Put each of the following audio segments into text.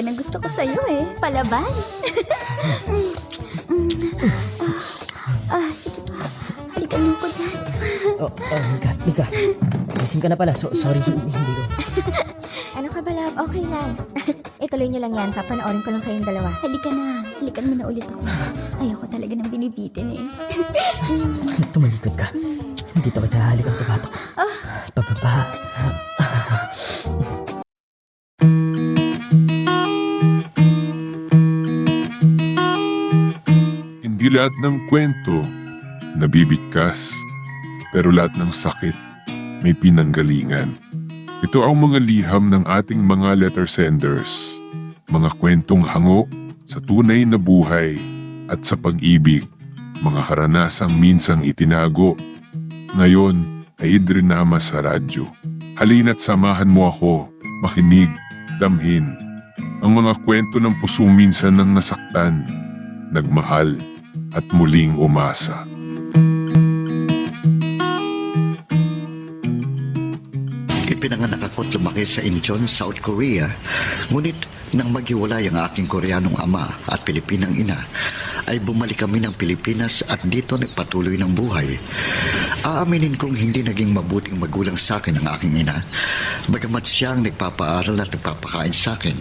yan ang gusto ko sa'yo eh. Palaban. Sige pa. Halikan mo ko dyan. Nika. Gising ka na pala. Sorry, hindi ko. Ano ka ba, love? Okay lang. Ituloy niyo lang yan. Papanoorin ko lang kayong dalawa. Halika na. Halikan mo na ulit ako. Ayoko talaga nang binibitin eh. Tumalikod ka. Dito kita halikan sa batok. Pababa. Hindi lahat ng kwento nabibigkas, pero lahat ng sakit may pinanggalingan. Ito ang mga liham ng ating mga letter senders, mga kwentong hango sa tunay na buhay at sa pag-ibig, mga karanasang minsang itinago, ngayon ay idrinama sa radyo. Halina't samahan mo ako, makinig, damhin, ang mga kwento ng pusong minsan nang nasaktan, nagmahal, at muling umasa. Ipinanganak ako at lumaki sa Incheon, South Korea. Ngunit nang maghiwalay ang aking Koreanong ama at Pilipinang ina, ay bumalik kami ng Pilipinas at dito nagpatuloy ng buhay. Aaminin kong hindi naging mabuting magulang sa akin ang aking ina, bagamat siya ang nagpapaaral at nagpapakain sa akin.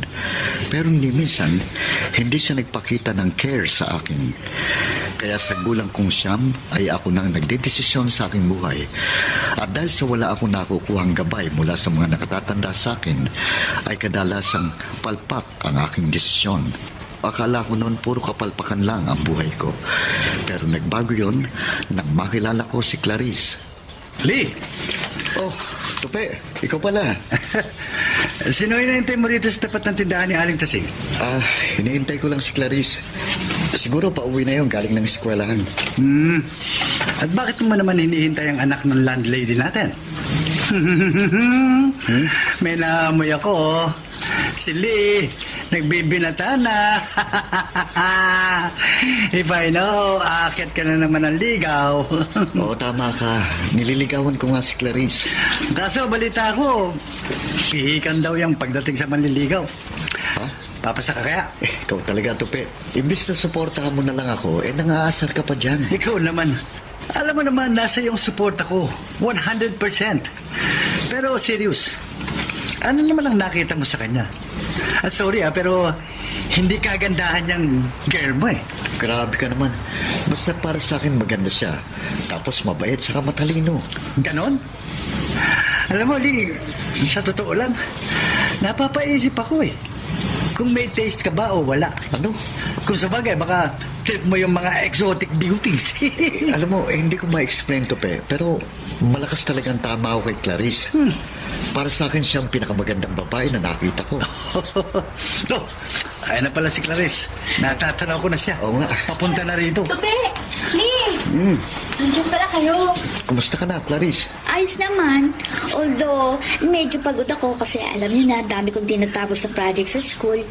Pero ni minsan, hindi siya nagpakita ng care sa akin. Kaya sa gulang kong siyam ay ako nang nagdedesisyon sa aking buhay. At dahil sa wala akong nakukuhang gabay mula sa mga nakatatanda sa akin, ay kadalasang palpak ang aking desisyon. Akala ko noon puro kapalpakan lang ang buhay ko. Pero nagbago yon nang makilala ko si Clarice. Lee! Oh, Tupe, ikaw pala. Sino hinihintay mo rito sa tapat ng tindahan ni Aling Tasing? Hinihintay ko lang si Clarice. Siguro pauwi na yon galing ng eskwelahan. At bakit mo naman hinihintay ang anak ng landlady natin? May naamoy ako, oh. Si Lee, nagbibinata na. If I know, aakyat ka na naman ng ligaw. Oo, tama ka. Nililigawan ko nga si Clarice. Kaso balita ko, pihikan daw yung pagdating sa manliligaw. Ha? Papasa ka kaya? Ikaw talaga, Tupe. Imbis na suportahan mo na lang ako, nangaasar ka pa dyan. Ikaw naman. Alam mo naman, nasa iyong support ako. 100%. Pero serious, ano naman ang nakita mo sa kanya? Sorry pero hindi kagandahan niyang girl mo eh. Grabe ka naman. Basta para sa akin maganda siya. Tapos mabait saka matalino. Ganon? Alam mo, Lee, sa totoo lang, napapaisip ako eh. Kung may taste ka ba o wala. Ano? Kung sabagay, baka trip mo yung mga exotic beauties. Alam mo, hindi ko ma-explain to, pero malakas talagang tama ako kay Clarice. Para sa akin siyang pinakamagandang babae na nakita ko. Oh, ayun na pala si Clarice. Natatanaw ko na siya. Oo nga. Papunta na rito. Tupe! Lee! Nandiyan pala kayo. Kumusta ka na, Clarice? Ayos naman. Although, medyo pagod ako kasi alam niyo na, dami kong tinatapos na project sa school.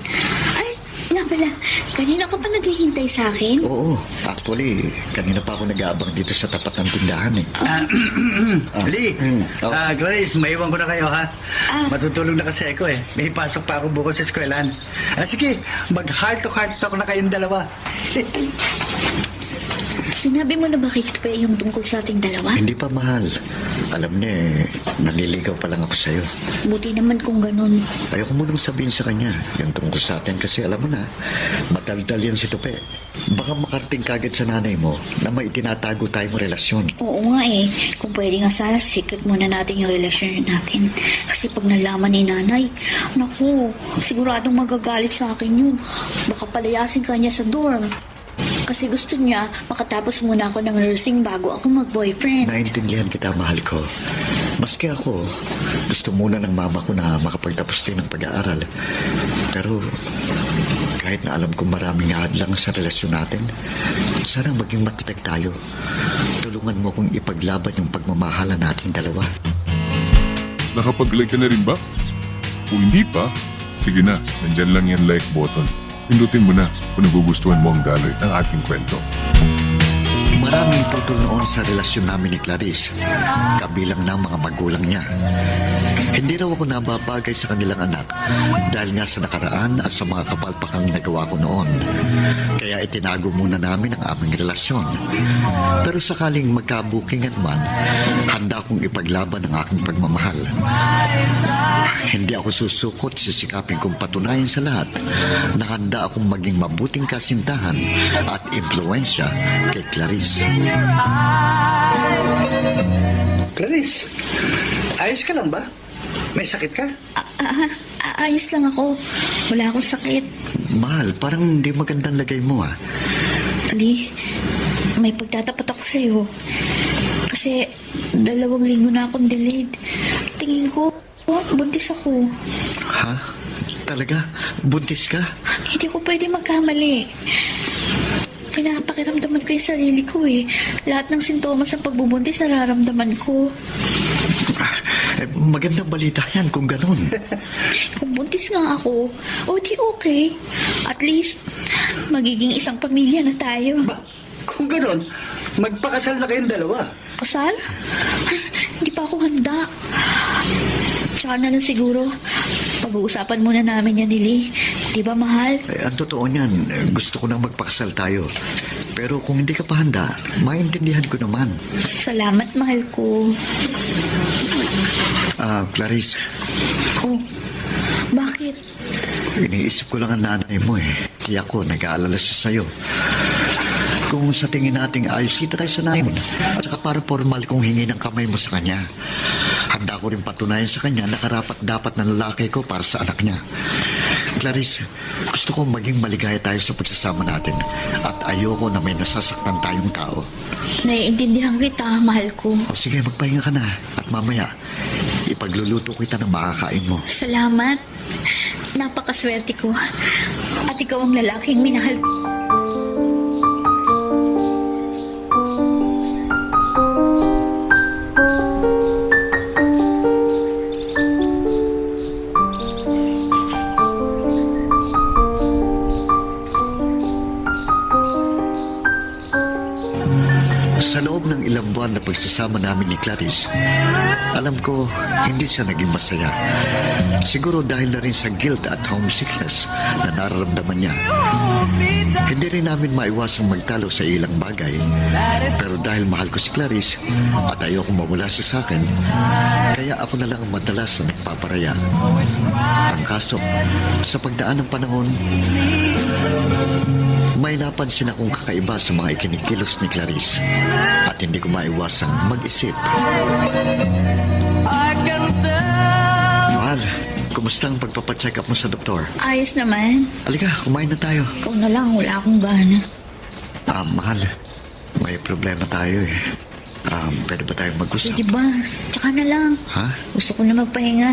Ay, nga pala, kanina ka pa naghihintay sa akin? Oo. Actually, kanina pa ako nag-aabang dito sa tapat ng tindahan eh. Lee, Oh. Clarice, maiwan ko na kayo ha. Ah. Matutulog na kasi ako eh. May pasok pa ako bukas sa eskwelahan. Sige, mag-heart to heart talk na kayong dalawa. Sinabi mo na ba kay Tupe yung tungkol sa ating dalawa? Hindi pa, mahal. Alam niya naliligaw pa lang ako sa'yo. Buti naman kung ganun. Ayoko mo nang sabihin sa kanya yung tungkol sa atin kasi alam mo na, madaldal yan si Tupe. Baka makarating kagad sa nanay mo na may tinatago tayong relasyon. Oo nga eh. Kung pwede nga sana, secret muna natin yung relasyon natin. Kasi pag nalaman ni nanay, naku, siguradong magagalit sa akin yun. Baka palayasin ka niya sa dorm. Kasi gusto niya makatapos muna ako ng nursing bago ako mag-boyfriend. Naintindihan kita, mahal ko. Maski ako, gusto muna ng mama ko na makapagtapos din ng pag-aaral. Pero kahit na alam ko maraming hadlang sa relasyon natin, sana maging matatag tayo. Tulungan mo kong ipaglaban yung pagmamahala nating dalawa. Nakapag-like ka na rin ba? Kung hindi pa, sige na, nandyan lang yan like button. Pindutin mo na kung nagugustuhan mo ang daloy ng ating kwento. Maraming tutol noon sa relasyon namin ni Clarice, kabilang ng mga magulang niya. Hindi raw ako nababagay sa kanilang anak dahil nga sa nakaraan at sa mga kapalpakang nagawa ko noon. Kaya itinago muna namin ang aming relasyon. Pero sakaling magkabukingan man, handa akong ipaglaban ang aking pagmamahal. Hindi ako susukot, sisikapin kong patunayan sa lahat na handa akong maging mabuting kasintahan at impluensya kay Clarice. Clarice, ayos ka lang ba? May sakit ka? Ayos lang ako. Wala akong sakit. Mahal, parang hindi magandang lagay mo ah. Ali, may pagtatapat ako sa'yo. Kasi 2 linggo na akong delayed. Tingin ko, buntis ako. Ha? Talaga? Buntis ka? Hindi ko pwede magkamali. Pinapakiramdaman ko yung sarili ko eh. Lahat ng sintomas ng pagbubuntis nararamdaman ko. Magandang balita yan kung ganun. Kung buntis nga ako, o di okay. At least, magiging isang pamilya na tayo. Ba, kung gano'n, magpakasal na kayong dalawa. Kasal? Hindi pa ako handa. Tsaka na lang siguro, pag-uusapan muna namin yan, Lily. Di ba, mahal? Ang totoo niyan, gusto ko nang magpakasal tayo. Pero kung hindi ka pa handa, maintindihan ko naman. Salamat, mahal ko. Clarice, Oh, bakit? iniisip ko lang ang nanay mo eh. Di ako, nag-aalala siya sa'yo. Kung sa tingin nating ayos, kita tayo sa nanay mo. At saka para formal kong hingi ng kamay mo sa kanya. Handa ko rin patunayan sa kanya na karapat-dapat na lalaki ko para sa anak niya. Clarice, gusto ko maging maligaya tayo sa pagsasama natin. At ayoko na may nasasaktan tayong tao. Naiintindihan kita, mahal ko. O sige, magpahinga ka na. At mamaya, ipagluluto kita ng makakain mo. Salamat. Napakaswerte ko. At ikaw ang lalaking minahal ko. Sa loob ng ilang buwan na pagsasama namin ni Clarice, alam ko hindi siya naging masaya. Siguro dahil na rin sa guilt at homesickness na nararamdaman niya. Hindi rin namin maiwasang magtalo sa ilang bagay. Pero dahil mahal ko si Clarice at ayokong mawala siya sa akin, kaya ako na lang ang madalas na nagpaparaya. Ang kaso, sa pagdaan ng panahon, may napansin akong kakaiba sa mga ikinikilos ni Clarice at hindi ko maiwasang mag-isip. Mahal, kumusta ang pagpapacheck up mo sa doktor? Ayos naman. Halika, kumain na tayo. Ikaw na lang, wala akong gana. Mahal, may problema tayo eh. Pwede ba tayong mag-usap? Pwede ba? Tsaka na lang. Ha? Gusto ko na magpahinga.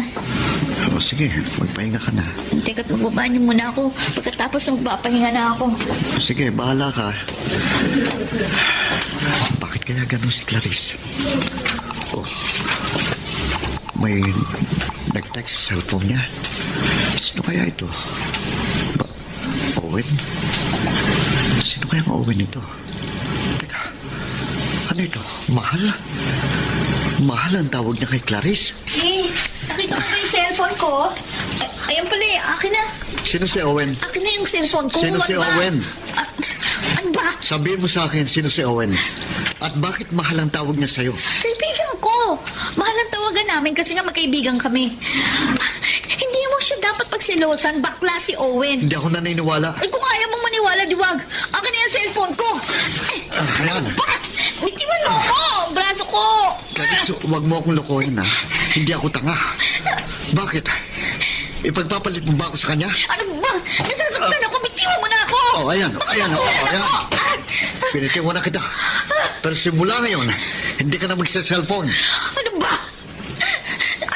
O sige, magpahinga ka na. Teka't magbabanyo muna ako. Pagkatapos magpapahinga na ako. O sige, bahala ka. Bakit kaya ganun si Clarice? Oh, may nag-text sa cellphone niya. Sino kaya ito? Owen? Sino kaya ang Owen ito? Teka, ano ito? Mahal? Mahal ang tawag niya kay Clarice? Eh, nakita mo ba yung cellphone ko? Ayan pala eh, akin na. Sino si Owen? Akin na yung cellphone ko. Sino si Ano ba? Owen? Ano ba? Sabihin mo sa akin, sino si Owen? At bakit mahal ang tawag niya sa'yo? Kaibigan ko. Mahal ang tawagan namin kasi nga magkaibigan kami. Hindi mo siya dapat pagsilosan. Bakla si Owen. Hindi ako naniniwala. Ay, kung ayaw mong maniwala, diwag. Akin na yung cellphone ko. Ayan. Bitiwan mo ako. Braso ko. Clarice, huwag mo akong lokohin ha. Hindi ako tanga. Bakit? Ipagpapalit mo ba ako sa kanya? Ano ba? Nasasaktan ako. Bitiwan mo na ako. Oh, ayan. Ayan. Ayan. Pinitiwan na kita. Pero simula ngayon, hindi ka na magsa-cellphone. Ano ba?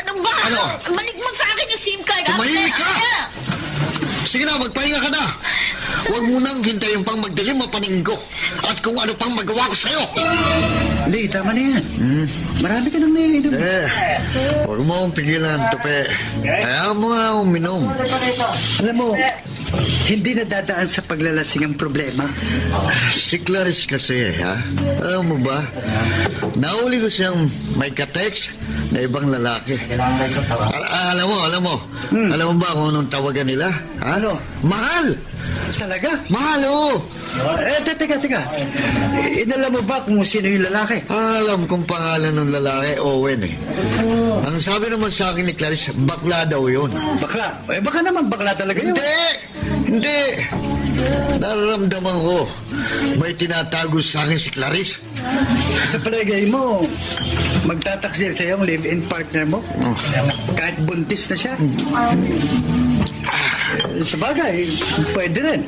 Ano ba? Ano? Balik mo sa akin yung SIM card. Tumahimik ka! Sige na, magpahinga ka na. Huwag mo nang hintayin pang magdilim ang paningin ko. At kung ano pang magawa ko sa'yo. Hindi, tama na yan. Marami ka nang naiinom. Huwag mo akong pigilan, tupe. Kaya mo nga uminom. Alam mo, hindi nadadaan sa paglalasing ang problema. Si Clarice kasi, ha? Alam mo ba? Nahuli ko siyang may ka-text na ibang lalaki. Alam mo. Alam mo ba kung anong tawagan nila? Ha? Ano? Mahal! Talaga? Mahal, oo! Teka. Inalam mo ba kung sino yung lalaki? Alam kong pangalan ng lalaki, Owen eh. Ang sabi naman sa akin ni Clarice, bakla daw yun. Bakla? Baka naman bakla talaga yun. Hindi! Nararamdaman ko, may tinatago sa akin si Clarice. Sa palagay mo, magtataksil sa'yo ang live-in partner mo? Kahit buntis na siya? Sa bagay, pwede rin.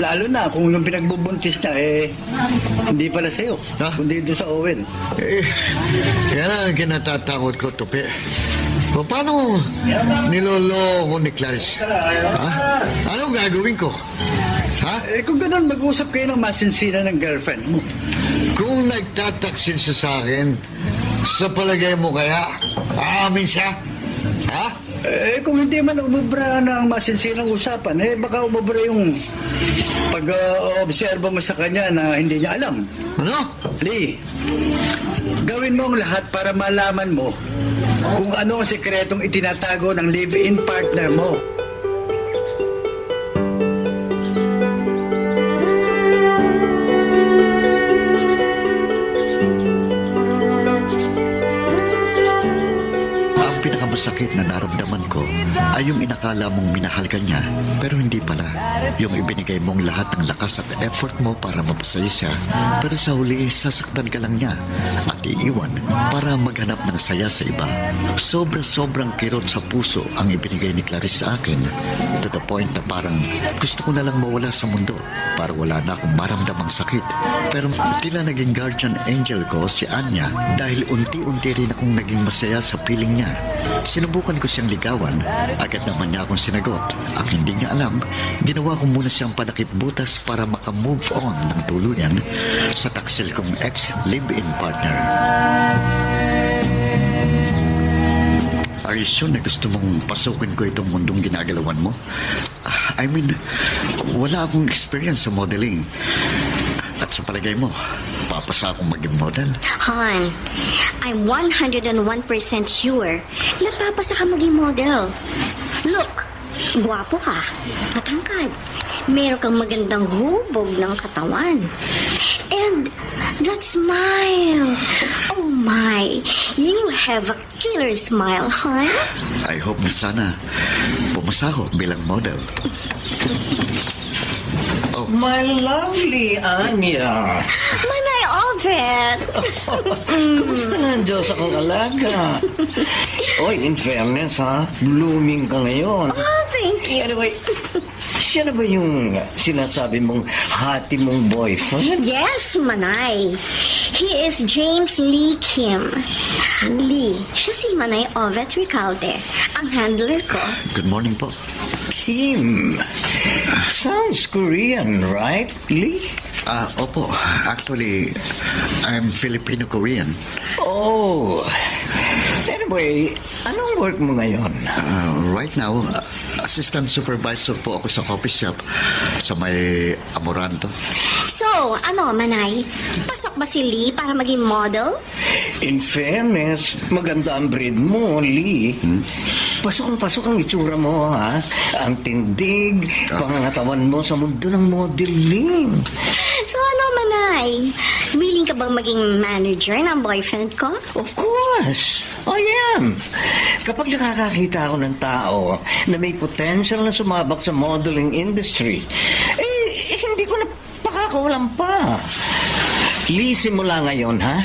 Lalo na kung yung pinagbubuntis niya, hindi pala sa'yo, kundi doon sa Owen. Yan ang kinatatakot ko, Tupi. Paano niloloko ni Clarice? Ha? Anong gagawin ko? Ha? Kung ganun, mag-usap kayo ng masinsina ng girlfriend mo. Kung nagtataksin siya sa akin, sa palagay mo kaya, aamin siya? Ha? Kung hindi man umubra na ang masinsinang usapan, baka umubra yung pag-obserba mo sa kanya na hindi niya alam. Ano? Lee, gawin mo ang lahat para malaman mo kung ano ang sekretong itinatago ng live-in partner mo. Masakit na naramdaman ko ay yung inakala mong minahal ka niya pero hindi pala. Yung ibinigay mong lahat ng lakas at effort mo para mapasaya siya pero sa huli sasaktan ka lang niya at iiwan para maghanap ng saya sa iba. Sobrang kirot sa puso ang ibinigay ni Clarice sa akin to the point na parang gusto ko na lang mawala sa mundo para wala na akong maramdamang sakit. Pero tila naging guardian angel ko si Anya dahil unti-unti rin akong naging masaya sa piling niya. Sinubukan ko siyang ligawan, agad naman niya akong sinagot. Ang hindi niya alam, ginawa ko muna siyang padakip butas para makamove on ng tuluyan sa taksil kong ex-live-in partner. Are you sure na gusto mong pasukin ko itong mundong ginagalawan mo? I mean, wala akong experience sa modeling. At sa palagay mo, papasa akong maging model? Han, I'm 101% sure na papasa ka maging model. Look, guwapo ka, matangkad, meron kang magandang hubog ng katawan. And that smile, oh my, you have a killer smile, Han. I hope na sana pumasa ko bilang model. My lovely Anya. Manay Ovet. Kumusta na ang Diyos akong alaga? Oy, in fairness ha, blooming ka ngayon. Oh, thank you. Anyway, siya na ba yung sinasabi mong hati mong boyfriend? Yes, Manay. He is James Lee Kim. Lee, siya si Manay Ovet Recalde, ang handler ko. Good morning po. Kim. Sounds Korean, right, Lee? Opo. Actually, I'm Filipino-Korean. Oh. Anyway, anong work mo ngayon? Right now, assistant supervisor po ako sa coffee shop sa may Amoranto. So, ano, Manay? Pasok ba si Lee para maging model? In fairness, maganda ang breed mo, Lee. Pasok ang itsura mo, ha? Ang tindig, pangangatawan mo sa mundo ng modeling. So, ano, Manay? Willing ka bang maging manager ng boyfriend ko? Of course. I am. Kapag nakakakita ako ng tao na may potential na sumabak sa modeling industry, hindi ko na pakakawalan pa. Lee, simula ngayon, ha?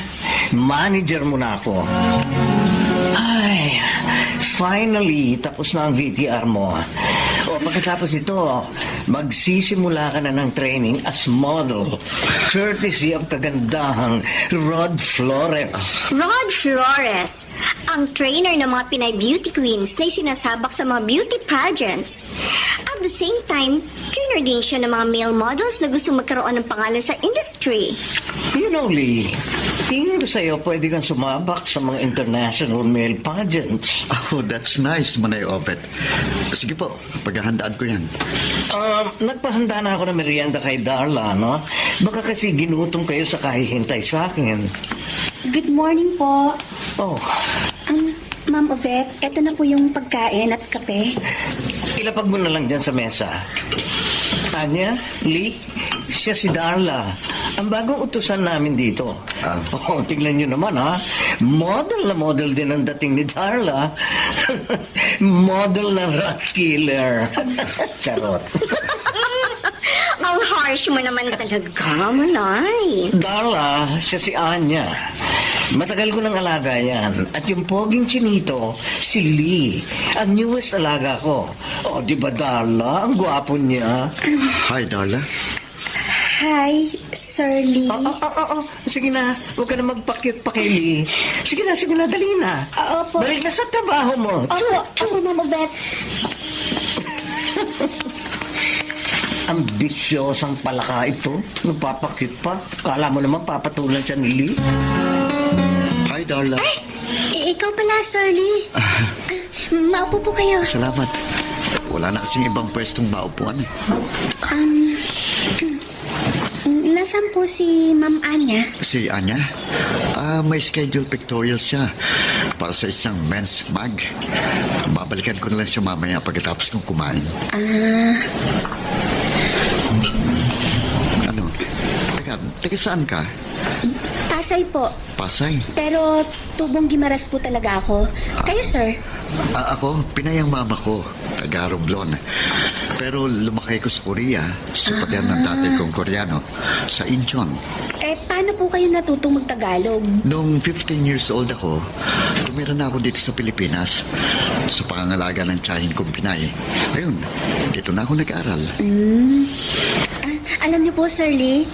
Manager mo na ako. Ay, finally, tapos na ang VTR mo. O pagkatapos nito, magsisimula ka na ng training as model, courtesy of kagandahang Rod Flores. Rod Flores, ang trainer ng mga Pinay beauty queens na sinasabak sa mga beauty pageants. At the same time, trainer din siya ng mga male models na gusto magkaroon ng pangalan sa industry. You know, Lee, Tingin ko sa'yo, pwede kang sumabak sa mga international male pageants. Oh, that's nice, Manay Obet. Sige po, paghahandaan ko yan. Nagpahanda na ako ng merienda kay Darla, no? Baka kasi ginutom kayo sa kahihintay sa akin. Good morning po. Oh, Ma'am Ovet, eto na po yung pagkain at kape. ilapag mo na lang dyan sa mesa. Anya, Lee, siya si Darla. Ang bagong utusan namin dito. Oh, tingnan nyo naman, ha? Model na model din ang dating ni Darla. Model na rat killer. Charot. Ang harsh mo naman talaga, Manay. Darla, siya si Anya. Matagal ko nang alaga yan. At yung poging chinito, si Lee. Ang newest alaga ko. Oh, di ba Darla? Ang gwapo niya. Hi, Darla. Hi, Sir Lee. Sige na, huwag ka na magpakyut pa kay Lee. Sige na, dali na. Opo. Balik na sa trabaho mo. Opo, Ma'am Ovet. Ambisyosang palaka ito. Nagpapakyut pa. Kala mo naman papatulan siya ni Lee. Hi, Darla. Ikaw pala, Sir Lee. Maupo po kayo. Salamat. Wala na kasing ibang pwestong maupuan eh. Nasaan po si Ma'am Anya? Si Anya, may schedule pictorial siya para sa isang men's mag. Babalikan ko na lang siya mamaya pagkatapos kong kumain. Ano? Teka, saan ka? Pasay po. Pasay? Pero tubong Gimaras po talaga ako. Kayo, sir? Ako, Pinay ang mama ko, taga Romblon. Pero lumakay ko sa Korea, sa pader ng dati kong Koreano, sa Incheon. Paano po kayo natutong magtagalog? Noong 15 years old ako, tumira na ako dito sa Pilipinas sa pangangalaga ng tiyahin kong Pinay. Ngayon, dito na ako nag-aral. Alam niyo po, Sir Lee,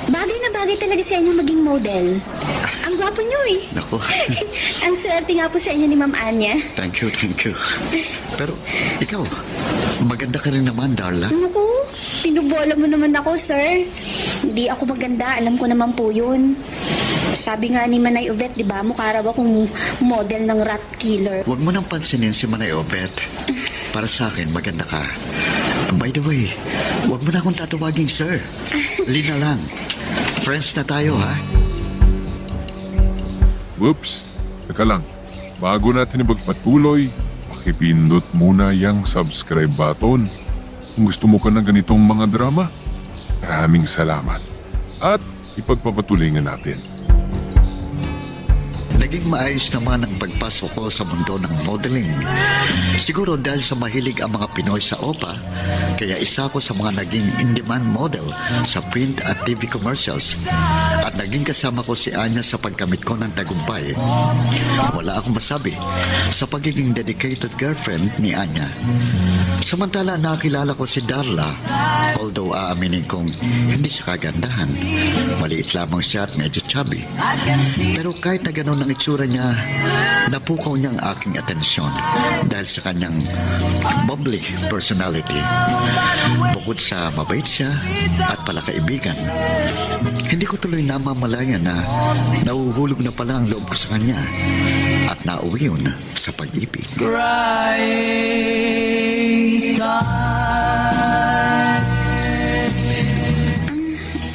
bagay na bagay talaga sa inyo maging model. Ang gwapo niyo eh. Naku, Ang swerte nga po sa inyo ni Ma'am Anya. thank you. Pero ikaw, maganda ka rin naman, Darla. Naku, pinubola mo naman ako, sir. Hindi ako maganda, alam ko naman po yun. Sabi nga ni Manay Ovet, di ba, mukha raw akong model ng rat killer. Huwag mo nang pansinin si Manay Obet. Para sa akin, maganda ka. By the way, huwag mo na akong tatawagin, sir. Lina lang. Friends na tayo, ha? Whoops! Teka lang. Bago natin ipagpatuloy, pakipindot muna yung subscribe button. Kung gusto mo ka ng ganitong mga drama, maraming salamat. At ipagpapatuloy nga natin. Naging maayos naman ang pagpasok ko sa mundo ng modeling. Siguro dahil sa mahilig ang mga Pinoy sa OPA, kaya isa ako sa mga naging in-demand model sa print at TV commercials. At naging kasama ko si Anya sa pagkamit ko ng tagumpay. Wala akong masabi sa pagiging dedicated girlfriend ni Anya. Samantala nakilala ko si Darla, although aaminin kong hindi siya kagandahan. Maliit lamang siya at medyo chubby. Pero kahit na gano'n ang itsura niya, napukaw niya ang aking atensyon dahil sa kanyang bubbly personality. Bukod sa mabait siya at palakaibigan, hindi ko tuloy namamalayan na nahuhulog na pala ang loob ko sa kanya at nauwi yun sa pag-ibig.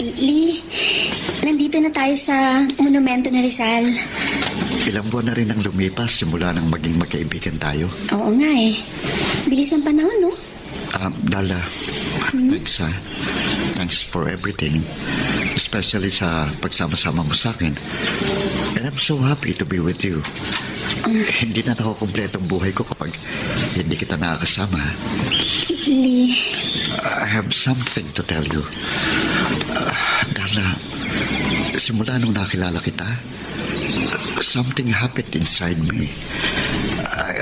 Lee, nandito na tayo sa monumento na Rizal. Ilang buwan na rin ang lumipas simula nang maging magkaibigan tayo. Oo nga eh. Bilis ng panahon, no? Darla, thanks ha. Thanks for everything. Especially sa pagsama-sama mo sa akin. And I'm so happy to be with you. Hindi na ako kumpletong buhay ko kapag hindi kita nakakasama. Lee, I have something to tell you. Darla, simula nung nakilala kita, something happened inside me.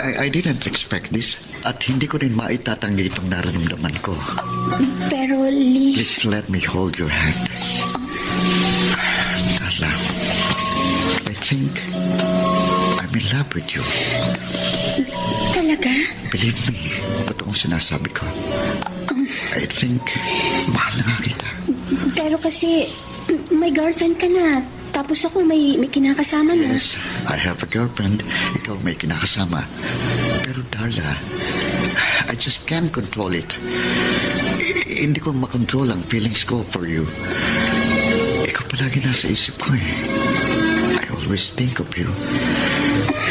I didn't expect this at hindi ko rin maitatanggi itong nararamdaman ko. pero Lee... Please let me hold your hand. Darla, I think I'm in love with you. Talaga? Believe me, totoong sinasabi ko. I think mahal na nga kita. Pero kasi, may girlfriend ka na. Tapos ako may kinakasama na. Yes, I have a girlfriend. Ikaw may kinakasama. Pero Darla, I just can't control it. Hindi ko makontrol ang feelings ko for you. Ikaw palagi nasa isip ko eh. I always think of you.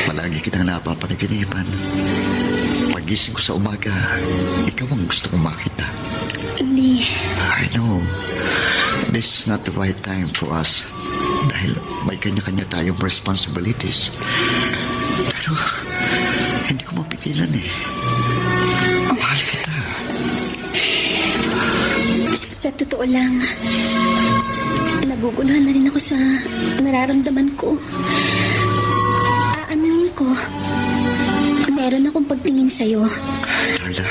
Palagi kitang napapanaginipan. Pagising ko sa umaga, ikaw ang gusto kong makita. Lee, I know. This is not the right time for us. Dahil may kanya-kanya tayong responsibilities. Pero, hindi ko mapigilan eh. Mahal kita. sa totoo lang, naguguluhan na rin ako sa nararamdaman ko. Aaminin ko, meron akong pagtingin sa'yo. Darla,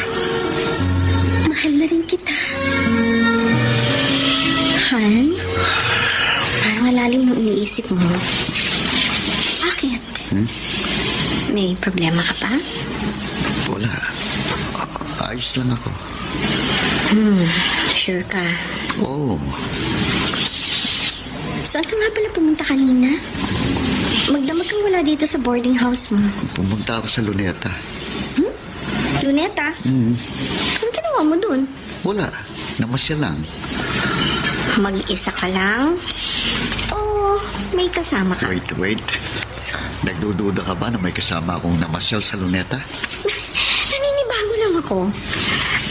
Mahal na rin kita. Han? Parang malalim yung iniisip mo. Bakit? May problema ka pa? wala. Ayos lang ako. Sure ka? Oo. Saan ka nga pala pumunta kanina? Magdamag kang wala dito sa boarding house mo. Pumunta ako sa Luneta. Luneta? Anong ginawa mo dun? Wala. Namasyal lang. Mag-isa ka lang? O may kasama ka? Wait. Nagdududa ka ba na may kasama akong namasyal sa Luneta? Naninibago lang ako.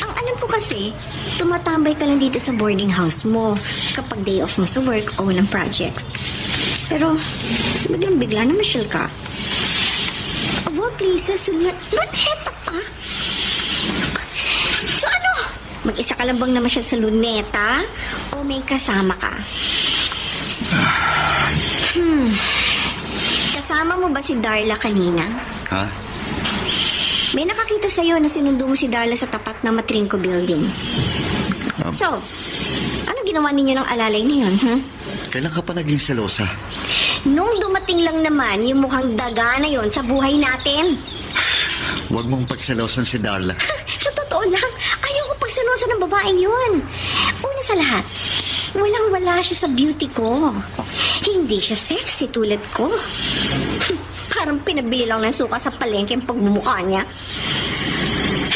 Ang alam ko kasi, tumatambay ka lang dito sa boarding house mo kapag day off mo sa work o walang projects. Pero, biglang-bigla namasyal ka. Of all places, Luneta pa? So ano? Mag-isa ka lang bang namasyal sa Luneta? O may kasama ka? Kasama mo ba si Darla kanina? Ha? May nakakita sa'yo na sinundo mo si Darla sa tapat ng Matrinco Building. So, anong ginawa ninyo ng alalay na yun, Kailan ka pa naging selosa? Nung dumating lang naman yung mukhang daga na yon sa buhay natin. Huwag mong pagselosan si Darla. Sa totoo lang, ayaw ko pagsalusan ng babaeng yun. Una sa lahat, walang-wala siya sa beauty ko. Hindi siya sexy tulad ko. Parang pinabili lang ng suka sa palengke ang pagmumukha niya.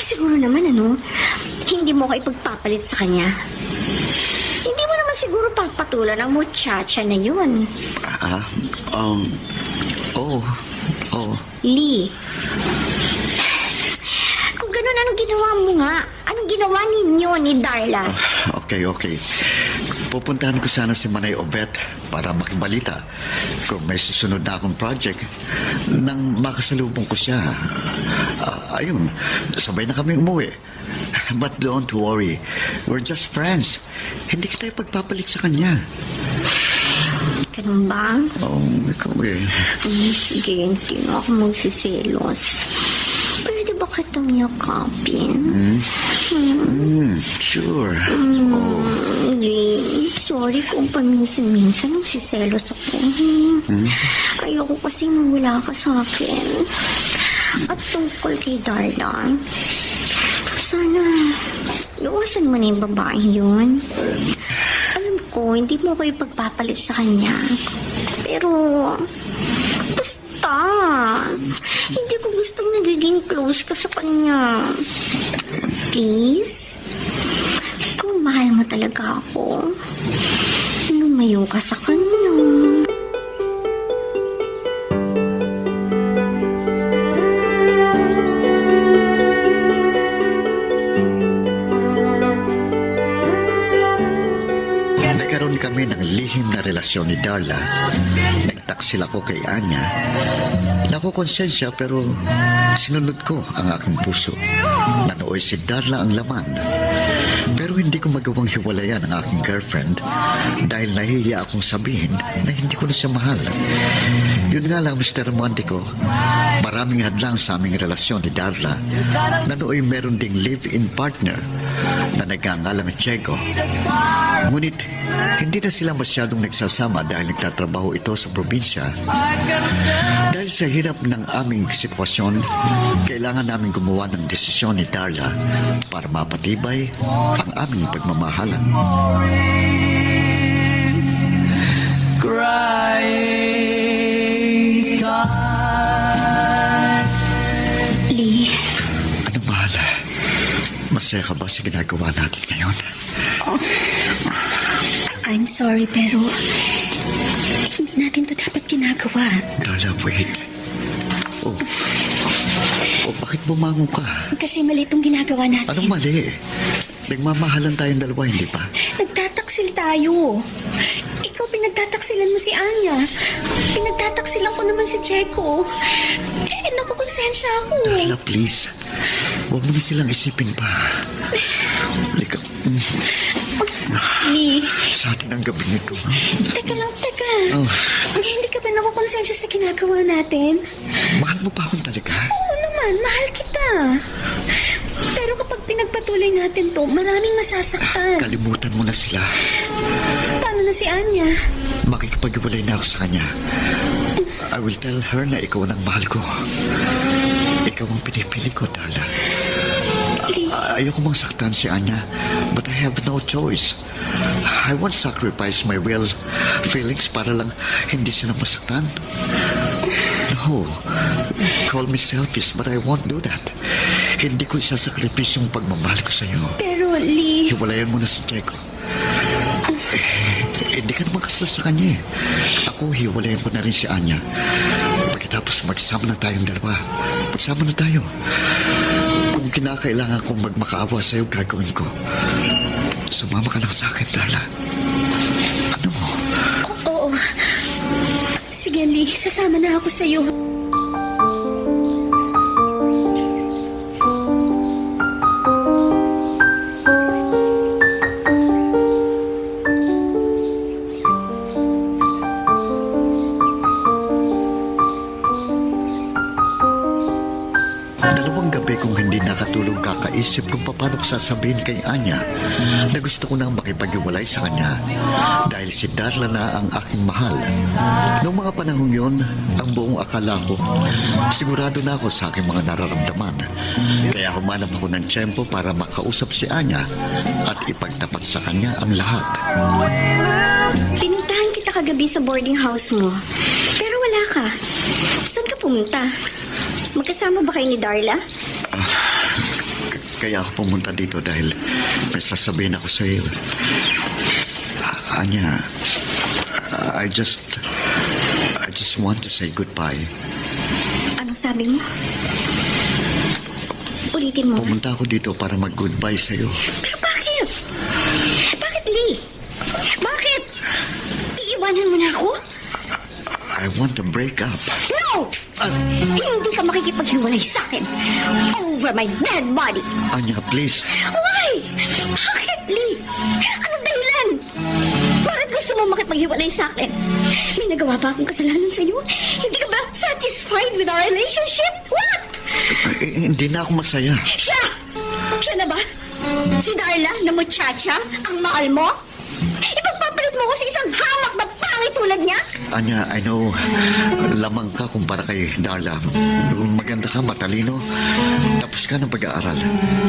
Siguro naman, hindi mo ko ipagpapalit sa kanya. Hindi mo naman siguro papatulan ang muchacha na yun. Oo. Lee, kung ganun, anong ginawa mo nga? Anong ginawa ninyo ni Darla? Okay. Pupuntahan ko sana si Manay Obet para makibalita kung may susunod na akong project nang makasalubong ko siya. Ayun, sabay na kami umuwi. But don't worry, we're just friends. Hindi kita ipagpapalit sa kanya. Ganun ba? Ikaw eh. Sige, hindi na ako magsiselos. Pwede ba kitang yakapin? Sure. Lee, sorry kung paminsan-minsan nagsiselos ako. Ayoko kasi wala ka sa akin. At tungkol kay Darla, sana iwasan mo na yung babae yun. Alam ko, hindi mo ko ipagpapalit sa kanya. Pero, basta, hindi ko gustong nagiging close ka sa kanya. Please, kung mahal mo talaga ako, lumayo ka sa kanya. Nagkaroon kami ng lihim na relasyon ni Darla. Nagtaksil ako kay Anya. Nakukonsensya pero sinunod ko ang aking puso. Nanooy si Darla ang laman. Pero hindi ko magawang hiwalayan ang aking girlfriend dahil nahihiya akong sabihin na hindi ko na siya mahal. Yun nga lang, Mr. Romantico, maraming hadlang sa aming relasyon ni Darla na nooy meron ding live-in partner na nagngangalang Diego. Ngunit, hindi na sila masyadong nagsasama dahil nagtatrabaho ito sa probinsya. Dahil sa hirap ng aming sitwasyon, kailangan namin gumawa ng desisyon ni Darla para mapatibay ang aming pagmamahalan. Lee, Ano, mahal? Masaya ka ba sa ginagawa natin ngayon? I'm sorry pero hindi natin to dapat ginagawa. Darla, wait. Oh, bakit bumangon ka? Kasi mali itong ginagawa natin. Anong mali? Nagmamahalan tayong dalawa, hindi ba? Nagtataksil tayo. Ikaw pinagtataksilan mo si Anya. Pinagtataksilan ko naman si Checo. Nakukonsensya ako. Darla, please. Huwag mo na silang isipin pa. Lika. Lee, Sa atin ang gabi nito. teka lang, teka. Oh. Hindi ka ba nakukonsensya sa ginagawa natin? Mahal mo pa akong talaga? Oo naman, mahal kita. Pero kapag pinagpatuloy natin to, maraming masasaktan. Kalimutan mo na sila. Paano na si Anya? Makikipag-iwalay na ako sa kanya. I will tell her na ikaw ang mahal ko. Ikaw ang pinipili ko, Darla. Ayoko mang saktan si Anya, but I have no choice. I won't sacrifice my real feelings para lang hindi sila masaktan. No. Call me selfish, but I won't do that. Hindi ko isasakripisyo yung pagmamahal ko sa'yo. Pero Lee, Hiwalayan mo na si Checo. Hindi ka naman kasal sa kanya eh. Ako, hiwalayan ko na rin si Anya. Pagkatapos magsama na tayong dalawa. Magsama na tayo. Kung kinakailangan kong magmakaawa sa'yo, gagawin ko. Sumama ka lang sa akin, Darla. Ano mo? oo. Sige Lee, sasama na ako sa'yo. Dalawang gabi kong hindi nakatulog kakaisip kung paano ko sasabihin kay Anya na gusto ko nang makipag-iwalay sa kanya dahil si Darla na ang aking mahal. Noong mga panahon yon, ang buong akala ko, sigurado na ako sa aking mga nararamdaman. Kaya humanap ako ng tiyempo para makausap si Anya at ipagtapat sa kanya ang lahat. Pinuntahan kita kagabi sa boarding house mo. Pero wala ka. Saan ka pumunta? Magkasama ba kayo ni Darla? Kaya ako pumunta dito dahil may sasabihin ako sa iyo. Anya, I just want to say goodbye. Anong sabi mo? Ulitin mo. Pumunta ako dito para mag-goodbye sa iyo. Pero bakit? Bakit, Lee? Bakit? Iiwanan mo na ako? I want to break up. No! Hindi ka makikipaghiwalay sa akin. Over my dead body. Anya, please. Why? Bakit, Lee? Anong dahilan? Bakit gusto mo makipaghiwalay sa akin? May nagawa ba akong kasalanan sa iyo? Hindi ka ba satisfied with our relationship? What? Hindi na ako masaya. Siya! Siya na ba? Si Darla na muchacha? Ang mahal mo? Ipagpapalit mo ko sa isang hamak na pangit tulad niya? Anya, I know, lamang ka kumpara kay Darla. Maganda ka, matalino. Tapos ka ng pag-aaral.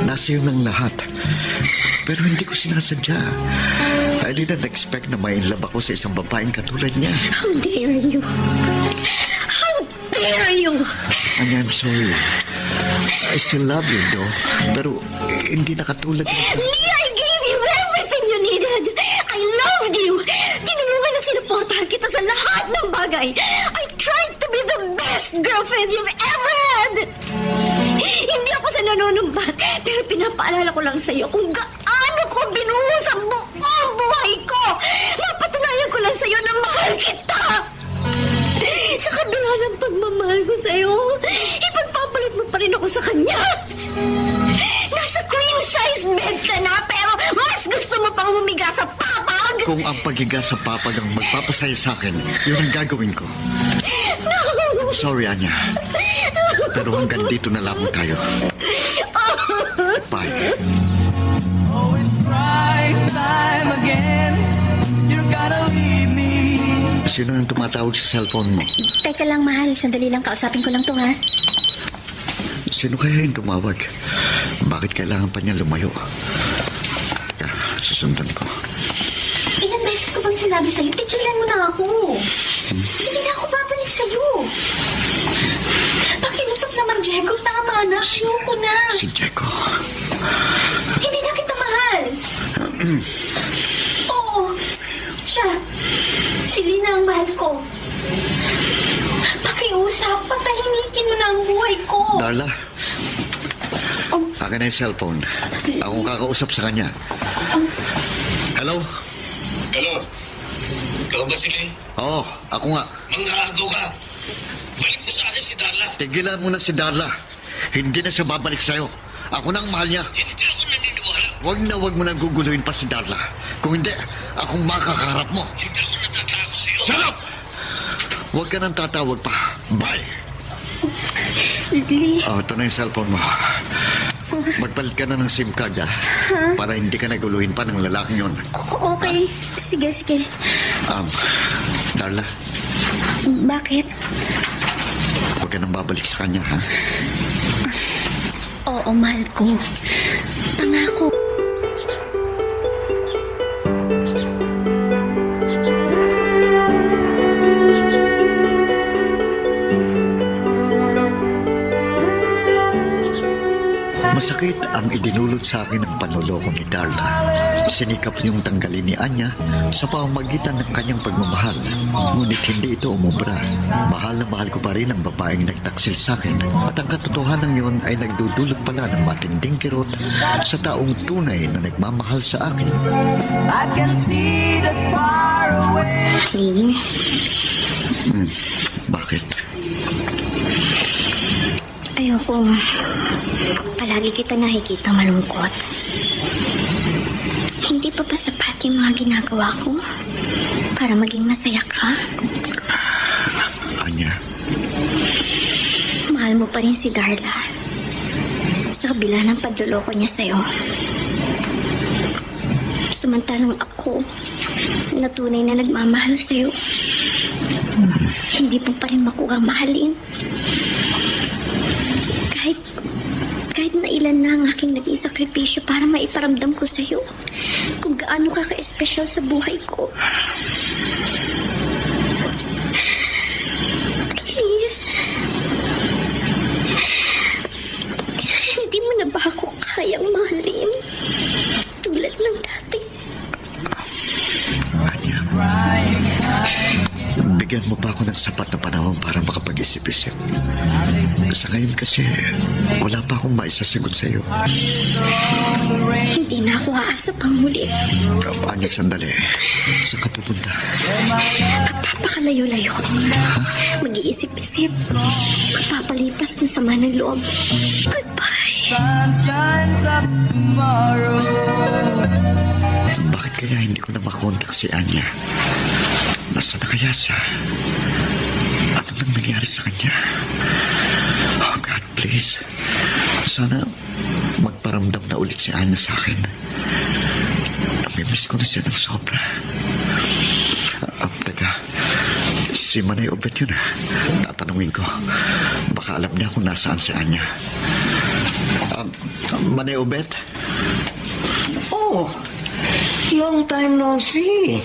Nasa iyo ng lahat. Pero hindi ko sinasadya. I didn't expect na may love ako sa isang babaeng katulad niya. How dare you? How dare you? Anya, I'm sorry. I still love you, though. Pero hindi na katulad niya. Lee, I gave you everything you needed. I loved you. Tinulungan at sinuportahan kita sa lahat ng bagay. I tried to be the best girlfriend you've ever had. Hindi ako sa nanunumbat, pero pinapaalala ko lang sa iyo kung gaano ko binuhos ang buong buhay ko. Mapatunayan ko lang sa iyo na mahal kita. Sa kabila ng pagmamahal ko sa iyo, ipagpapalit mo pa rin ako sa kanya. Nasa queen-size bed ka na, pero mas gusto mo pang humiga sa papag. Kung ang paghiga sa papag ang magpapasaya sa akin, yun ang gagawin ko. No! Sorry, Anya. Pero hanggang dito na lamang tayo. Bye. Oh, it's prime time again. You're gonna leave me. Sino yung tumatawag sa cellphone mo? Teka lang, mahal. Sandali lang. Kausapin ko lang to, ha? Sino kaya yung tumawag? Bakit kailangan pa niya lumayo? Teka, susundan ko. Ilang beses ko bang sinabi sa'yo? Tigilan mo na ako. Hindi na ako babalik sa'yo. Pakiusap naman, Diego. Tama na. Ayoko na. Si Diego. Hindi na kita mahal. Oo. Siya. Si Lina ang mahal ko. Pakiusap. Patahimikin mo na ang buhay ko. Darla, akin na yung cellphone. Akong kakausap sa kanya. Hello? Hello? Ikaw ba si Lee? Oo, ako nga. Mangaagaw ka. Balik mo sa akin si Darla. Tigilan mo na si Darla. Hindi na siya babalik sa'yo. Ako na ang mahal niya. Hindi ako naniniwala. Huwag mo nang guguluhin pa si Darla. Kung hindi, akong makakaharap mo. Hindi ako natatakot sa'yo. Shut up! Huwag ka nang tatawag pa. Bye! Lee. Oh, ito na yung cellphone mo. Magpalit ka na ng SIM card, para hindi ka naguluhin pa ng lalaking yon. Okay. Sige. Darla, Bakit? huwag ka nang babalik sa kanya, ha? Oo, mahal ko. Pangako. Masakit ang idinulot sa akin ng panloloko ni Darla. Sinikap niyong tanggalin ni Anya sa pamamagitan ng kanyang pagmamahal. Ngunit hindi ito umubra. Mahal na mahal ko pa rin ang babaeng nagtaksil sa akin. At ang katotohanan yon ay nagdudulot pala ng matinding kirot sa taong tunay na nagmamahal sa akin. I can see that far away. Lee. Bakit? Ayoko. Palagi kita nakikita malungkot. Hindi pa ba sapat yung mga ginagawa ko para maging masaya ka? Anya, Mahal mo pa rin si Darla. Sa kabila ng pagluloko niya sa'yo. Samantalang ako, na tunay na nagmamahal sa'yo, hindi mo pa rin makuha mahalin. Kahit na ilan na ang aking naging sakripisyo para maiparamdam ko sa'yo kung gaano ka ka-espesyal sa buhay ko. Hindi mo na ba ako kayang mahalin? Tulad ng dati. Anya, bigyan mo pa ako ng sapat na panahon para makapag-isip-isip. Sa ngayon kasi, wala pa akong maisasagot sa'yo. Hindi na ako aasa pang muli. Anya, sandali. Saan ka pupunta? Papakalayo-layo. Mag-iisip-isip. Magpapalipas ng sama ng loob. Goodbye. Sun shines up tomorrow. Bakit kaya hindi ko na makontak si Anya? Nasaan na kaya siya? Ano nang nangyari sa kanya? Oh God, please. Sana magparamdam na ulit si Anya sa akin. Namimiss ko na siya ng sobra. Teka, si Manay Obet yun. Tatanungin ko. Baka alam niya kung nasaan si Anya. Manay Obet? Oh, long time no see.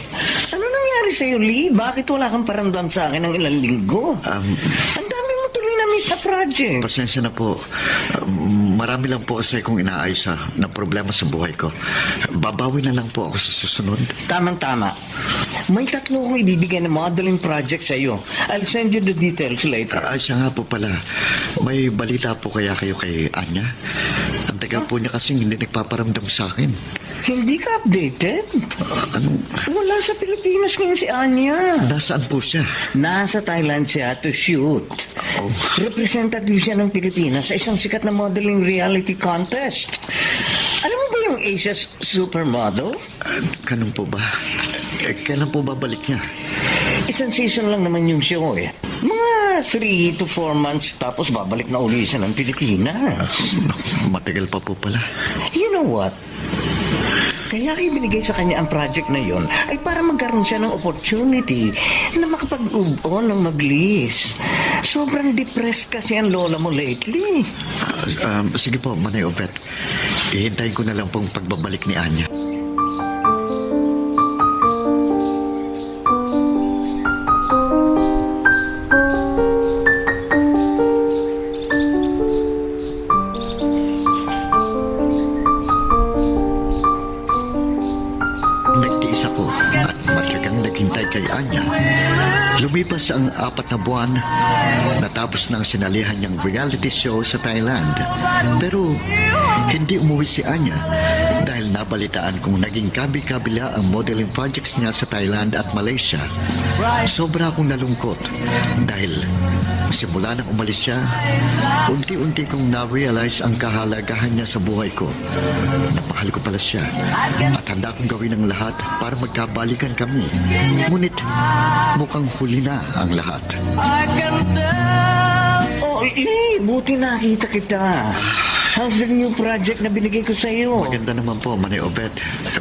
Ano nangyari sa'yo, Lee? Bakit wala kang paramdam sa akin ng ilang linggo? Ang dami mo tuloy na miss sa project. Pasensya na po. Marami lang po kasi kung inaayos na problema sa buhay ko. Babawi na lang po ako sa susunod. Tamang-tama. May 3 akong ibibigay na modeling project sa'yo. I'll send you the details later. Siya nga po pala. May balita po kaya kayo kay Anya? Ang tagal po niya kasing hindi nagpaparamdam sa akin. Hindi ka updated? Anong... Wala sa Pilipinas ngayon si Anya. Nasaan po siya? Nasa Thailand siya to shoot. Oh. Representative siya ng Pilipinas sa isang sikat na modeling reality contest. Alam mo ba yung Asia's Supermodel? Ganun po ba? Kailan po babalik niya? Isang season lang naman yung show eh. Mga 3 to 4 months tapos babalik na uli siya ng Pilipinas. Matagal pa po pala. You know what? Kaya ibinigay sa kanya ang project na yon ay para magkaroon siya ng opportunity na makapag-move on ng mabilis. Sobrang depressed kasi ang lola mo lately. Sige po, Manay Obet. Ihintayin ko na lang pong pagbabalik ni Anya. Anya. Lumipas ang 4 na buwan, natapos ng sinalihan niyang reality show sa Thailand. Pero hindi umuwi si Anya dahil nabalitaan kong naging kabi-kabila ang modeling projects niya sa Thailand at Malaysia. Sobra akong nalungkot dahil simula nang umalis siya, unti-unti kong na-realize ang kahalagahan niya sa buhay ko. Napahal ko pala siya at handa akong gawin ang lahat para magkabalikan kami. Ngunit mukhang huli na ang lahat. Oh, buti nakita kita. How's the new project na binigay ko sa iyo? Maganda naman po, Manay Obed.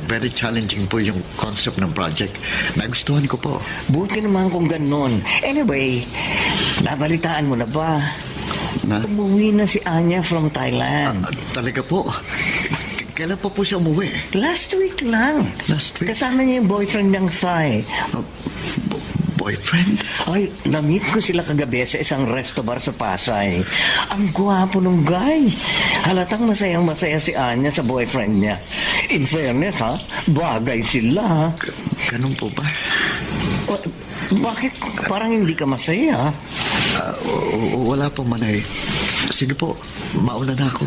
Very challenging po yung concept ng project. Nagustuhan ko po. Buti naman kung ganun. Anyway, nabalitaan mo na ba? Na? Umuwi na si Anya from Thailand. Talaga po? Kailan pa po siya umuwi? Last week lang. Last week? Kasama niya yung boyfriend niyang Thai. Boyfriend? Ay, na-meet ko sila kagabi sa isang resto bar sa Pasay. Ang gwapo ng guy. Halatang masayang-masaya si Anya sa boyfriend niya. In fairness, ha? Bagay sila, ha? Ganun po ba? Bakit parang hindi ka masaya? Wala po, Manay. Sige po, mauna na ako.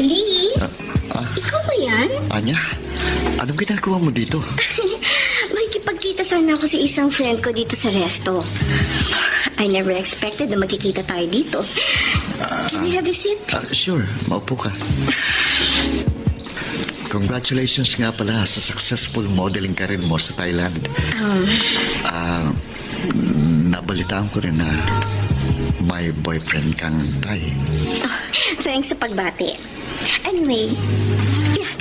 Lee? Ikaw ba yan? Anya, anong ginagawa mo dito? Makikipagkita sana ako sa isang friend ko dito sa resto. I never expected na magkikita tayo dito. Can we have a seat? Sure, maupo ka. Congratulations nga pala sa successful modeling career mo sa Thailand. Nabalitaan ko rin na may boyfriend kang Thai. Thanks sa pagbati. Anyway,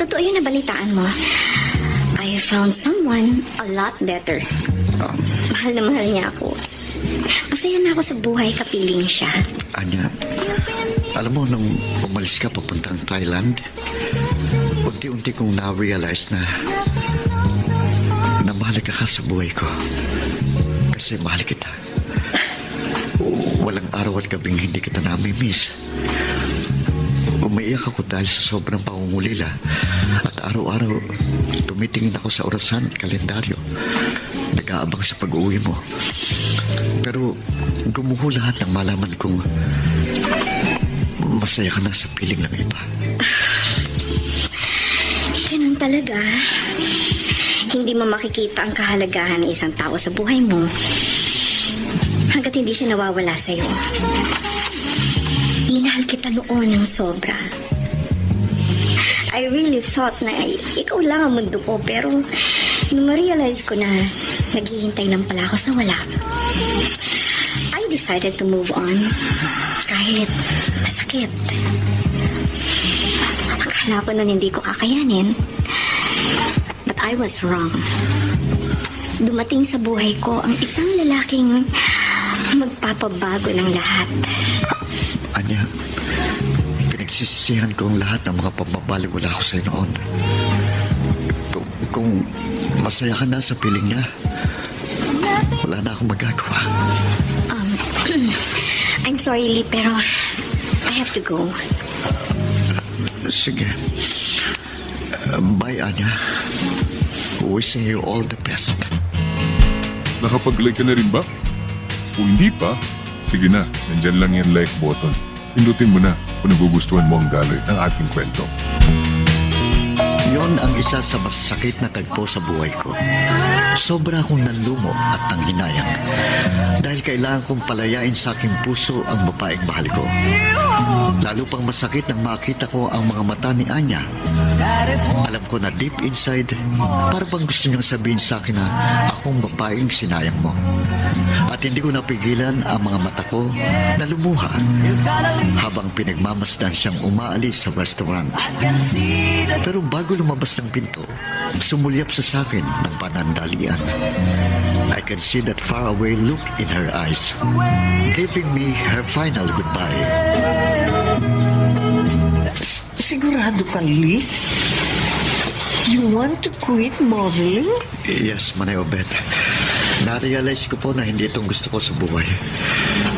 totoo yun na balitaan mo. I found someone a lot better. Mahal na mahal niya ako. Masaya na ako sa buhay kapiling siya. Anya, alam mo, nung umalis ka papuntang Thailand, unti-unti kong na-realize na mahalaga ka sa buhay ko. Kasi mahal kita. Walang araw at gabing hindi kita nami-miss. Umaiyak ako dahil sa sobrang pangungulila at araw-araw tumitingin ako sa orasan at kalendaryo. Nag-aabang sa pag-uwi mo. Pero gumuho lahat ng malaman kong masaya ka na sa piling ng iba. Ganun talaga. Hindi mo makikita ang kahalagahan ng isang tao sa buhay mo hanggat hindi siya nawawala sa'yo. Minahal kita noon ng sobra. I really thought na ikaw lang ang mundo ko, pero nung ma-realize ko na naghihintay lang pala ako sa wala, I decided to move on kahit masakit. Akala ko nun hindi ko kakayanin, but I was wrong. Dumating sa buhay ko ang isang lalaking magpapabago ng lahat. Anya, pinagsisisihan ko ang lahat ng mga pamabaliwala ko sa'yo noon. Kung masaya ka na sa piling niya, wala na akong magagawa. I'm sorry, Lee, pero I have to go. Sige. Bye, Anya. Wishing you all the best. Nakapag-like ka na rin ba? Kung hindi pa, sige na, nandyan lang yung like button. Pindutin mo na kung nagugustuhan mo ang daloy ng ating kwento. Yon ang isa sa masasakit na tagpo sa buhay ko. Sobra akong nanlumo at nanghinayang dahil kailangan kong palayain sa aking puso ang babaeng mahal ko. Lalo pang masakit nang makita ko ang mga mata ni Anya. Alam ko na deep inside, parang bang gusto niyang sabihin sa akin na akong babaeng sinayang mo. At hindi ko napigilan ang mga mata ko na lumuha habang pinagmamasdan siyang umaalis sa restaurant. Pero bago lumabas ng pinto, sumulyap sa akin ng panandalian. I can see that faraway look in her eyes, giving me her final goodbye. Sigurado ka, Lee? You want to quit modeling? Yes, Manay Obed. Na-realize ko po na hindi itong gusto ko sa buhay.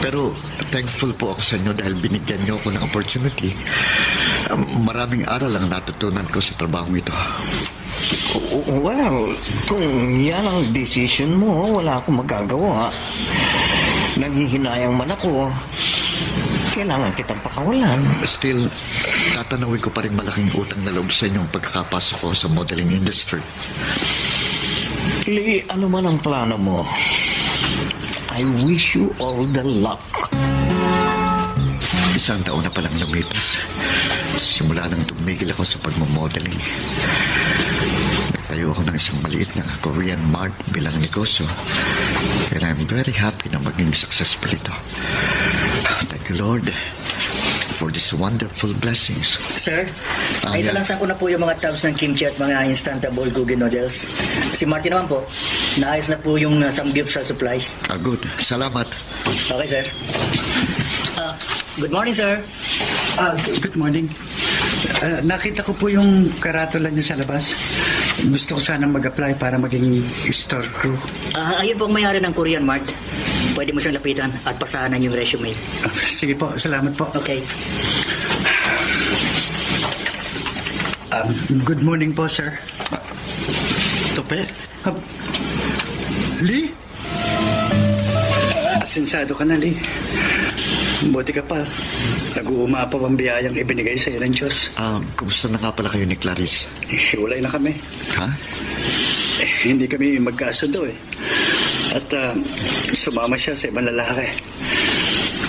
Pero thankful po ako sa inyo dahil binigyan niyo ako ng opportunity Maraming aral ang natutunan ko sa trabaho ito. Well, kung yan ang decision mo, wala akong magagawa. Nanghihinayang man ako. Kailangan kitang pakawalan. Still, tatanawin ko pa rin malaking utang na loob sa inyong pagkakapasok ko sa modeling industry. Lee, ano man ang plano mo, I wish you all the luck. Isang taon na palang lumipas. Simula nang tumigil ako sa pagmamodeling. Nagtayo ako ng isang maliit na Korean mart bilang negosyo. And I'm very happy na maging successful ito. Thank you, Lord, for these wonderful blessings. Sir, ay isa lang sa ko na po yung mga tubs ng kimchi at mga instant bulgogi noodles. Si Martin naman po, naayos na po yung some gifts and supplies. Good. Salamat. Okay, sir. Good morning, sir. Good morning. Nakita ko po yung karatula niyo sa labas. Gusto ko sanang mag-apply para maging store crew. Ayun po ang may-ari ng Korean Mart. Pwede mo siyang lapitan at pasahanan yung resume. Sige po, salamat po. Okay. Good morning po, sir. Tope? Lee? Asensado ka na, Lee. Buti ka pa. Nag-uumapaw ang biyayang ibinigay sa iyo ng Diyos. Kumusta na nga pala kayo ni Clarice? Hiwalay na kami. Ha? Hindi kami magkasundo eh. At sumama siya sa ibang lalaki.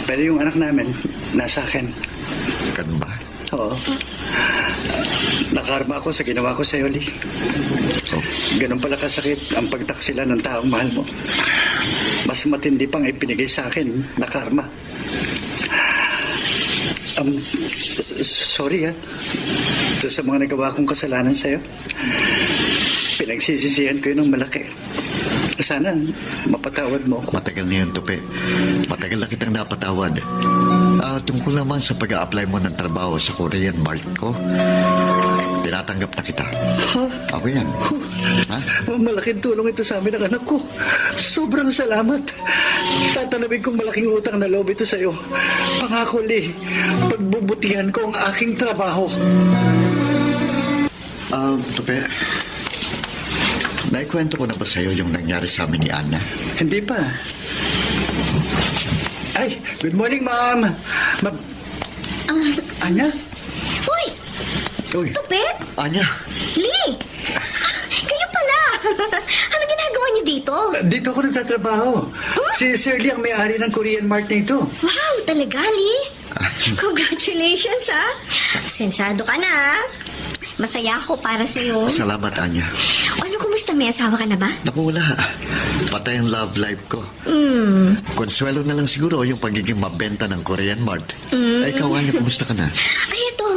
Pero yung anak namin, nasa akin. Ganun ba? Oo. Nakarma ako sa ginawa ko sa iyo, Lee. Oh. Ganun pala kasakit ang pagtaksila ng taong mahal mo. Mas matindi pang ipinigay sa akin na karma. Sorry ha. Ito sa mga nagawa kong kasalanan sa'yo. Pinagsisisihan ko yun ng malaki. Sana mapatawad mo ako. Matagal na yun, Tope. Matagal na kitang napatawad. Tungkol naman sa pag-a-apply mo ng trabaho sa Korean Mart ko, tinatanggap na kita. Ako yan. Ha? Malaking tulong ito sa amin ng anak ko. Sobrang salamat. Tatanawin kong malaking utang na loob ito sa'yo. Pangako, Lee, pagbubutihan ko ang aking trabaho. Tope, naikwento ko na ba sa'yo yung nangyari sa amin ni Anna? Hindi pa. Ay, good morning, ma'am. Anya? Uy! Uy, Tupe? Anya, Lee! Kayo pala! Ano ginagawa niyo dito? Dito ako nagtatrabaho. Si Sir Lee ang may-ari ng Korean Mart na ito. Wow, talaga, Lee? Congratulations, ha? Sensado ka na, ha? Masaya ako para sa'yo. salamat, Anya. Ano, kumusta? May asawa ka na ba? Naku, wala. Patay ang love life ko. Konsuelo na lang siguro yung pagiging mabenta ng Korean Mart. Ay, ikaw, Anya, kumusta ka na? Ay, ito.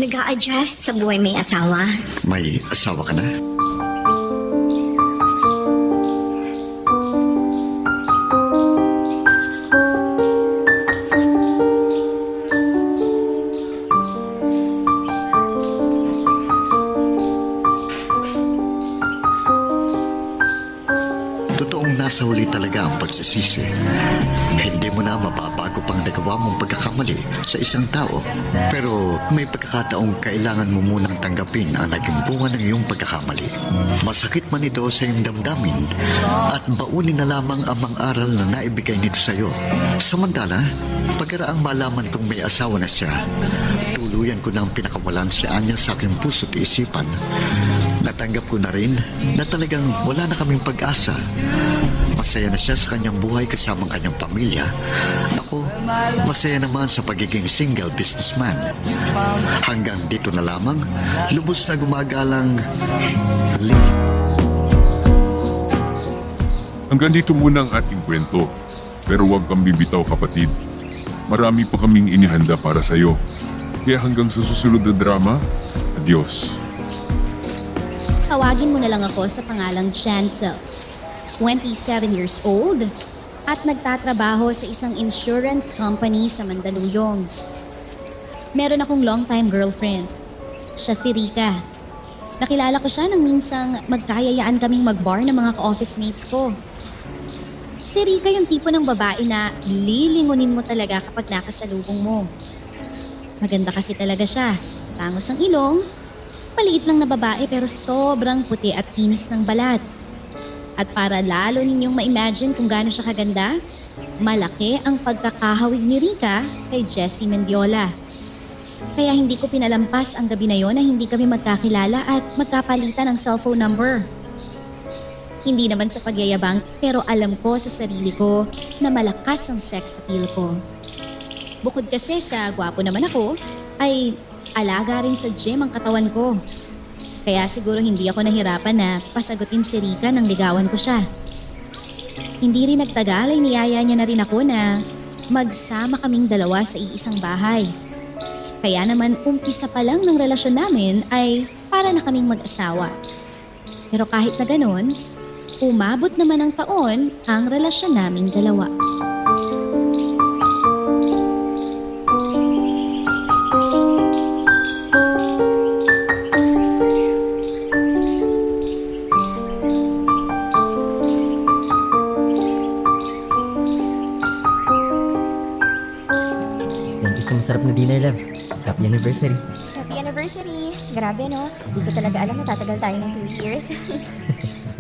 Nag-a-adjust sa buhay may asawa. May asawa ka na? Totoong nasa huli talaga ang pagsisisi. Hindi mo na mapapago pang nagawa mong pagkakamali sa isang tao. Pero may pagkakataong kailangan mo munang tanggapin ang naging bunga ng iyong pagkakamali. Masakit man ito sa iyong damdamin at baunin na lamang ang mga aral na naibigay nito sa iyo. Samantala, pagkaraang malaman kong may asawa na siya, tuluyan ko nang pinakawalan si Anya sa aking puso't isipan. Natanggap ko na rin na talagang wala na kaming pag-asa. Masaya na siya sa kanyang buhay kasama ang kanyang pamilya. Ako, masaya naman sa pagiging single businessman. Hanggang dito na lamang, lubos na gumagalang Lee. Hanggang dito muna ang ating kwento. Pero huwag kang bibitaw, kapatid. Marami pa kaming inihanda para sa'yo. Kaya hanggang sa susunod na drama, adios. Tawagin mo na lang ako sa pangalang Chancel. 27 years old at nagtatrabaho sa isang insurance company sa Mandaluyong. Meron akong long-time girlfriend. Siya si Rika. Nakilala ko siya nang minsang magkayayaan kaming mag-bar ng mga ka-office mates ko. Si Rika yung tipo ng babae na lilingunin mo talaga kapag nakasalubong mo. Maganda kasi talaga siya. Tangos ang ilong, maliit lang na babae pero sobrang puti at kinis ng balat. At para lalo ninyong ma-imagine kung gaano siya kaganda, malaki ang pagkakahawig ni Rica kay Jessie Mendiola. Kaya hindi ko pinalampas ang gabi na yon na hindi kami magkakilala at magkapalitan ng cellphone number. Hindi naman sa pagyayabang pero alam ko sa sarili ko na malakas ang sex appeal ko. Bukod kasi sa gwapo naman ako, ay alaga rin sa gym ang katawan ko. Kaya siguro hindi ako nahirapan na pasagutin si Rica nang ligawan ko siya. Hindi rin nagtagal ay niyaya niya na rin ako na magsama kaming dalawa sa iisang bahay. Kaya naman umpisa pa lang ng relasyon namin ay para na kaming mag-asawa. Pero kahit na ganon, umabot naman ng taon ang relasyon naming dalawa. Thank you sa masarap na dinner, love. Happy anniversary. Happy anniversary! Grabe no, di ko talaga alam na tatagal tayo ng 2 years.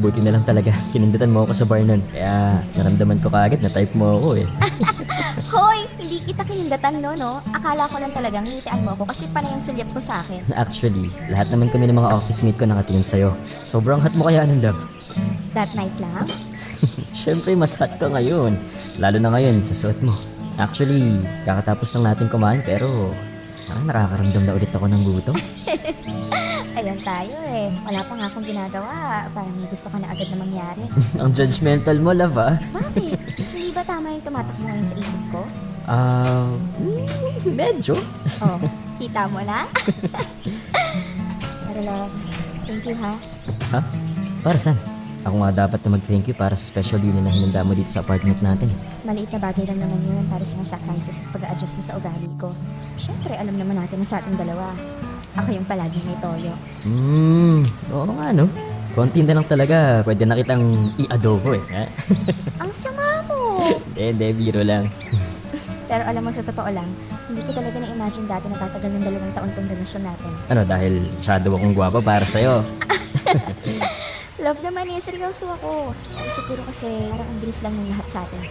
Buti na lang talaga, kinindatan mo ako sa bar nun. Kaya naramdaman ko kaagad na type mo ako eh. Hoy! Hindi kita kinindatan no? Akala ko lang talagang ngitian mo ako kasi panay ang sulyap ko sa akin. Actually, lahat naman kami ng mga office mate ko nakatingin sa'yo. Sobrang hot mo kaya ng love. That night lang? Siyempre, mas hot ka ngayon. Lalo na ngayon sa suot mo. Actually, kakatapos lang natin kumain pero parang nakakaramdam na ulit ako ng gutom. Ayan tayo eh. Wala pa nga akong ginagawa. Parang may gusto ka na agad na mangyari. Ang judgmental mo, love ah. Bakit? Hindi ba tama yung tumatakbo ngayon sa isip ko? Medyo. Oh, kita mo na? Pero love, thank you ha. Ha? Para saan? Ako nga dapat na mag-thank you para sa special dinner na hinanda mo dito sa apartment natin. Maliit na bagay lang naman yun para sa mga sacrifices at pag-a-adjust mo sa ugali ko. Siyempre, alam naman natin na sa ating dalawa. Ako yung palaging may toyo. Oo nga no. Konti na lang talaga, pwede na kitang i-adobo eh. Ha? Ang sama mo! Hindi, biro lang. Pero alam mo, sa totoo lang, hindi ko talaga na-imagine dati na tatagal ng 2 taon tong relasyon natin. Ano, dahil masyado akong gwapa para sa'yo. Love naman eh, seryoso ako. Pero siguro kasi parang ang bilis lang ng lahat sa atin.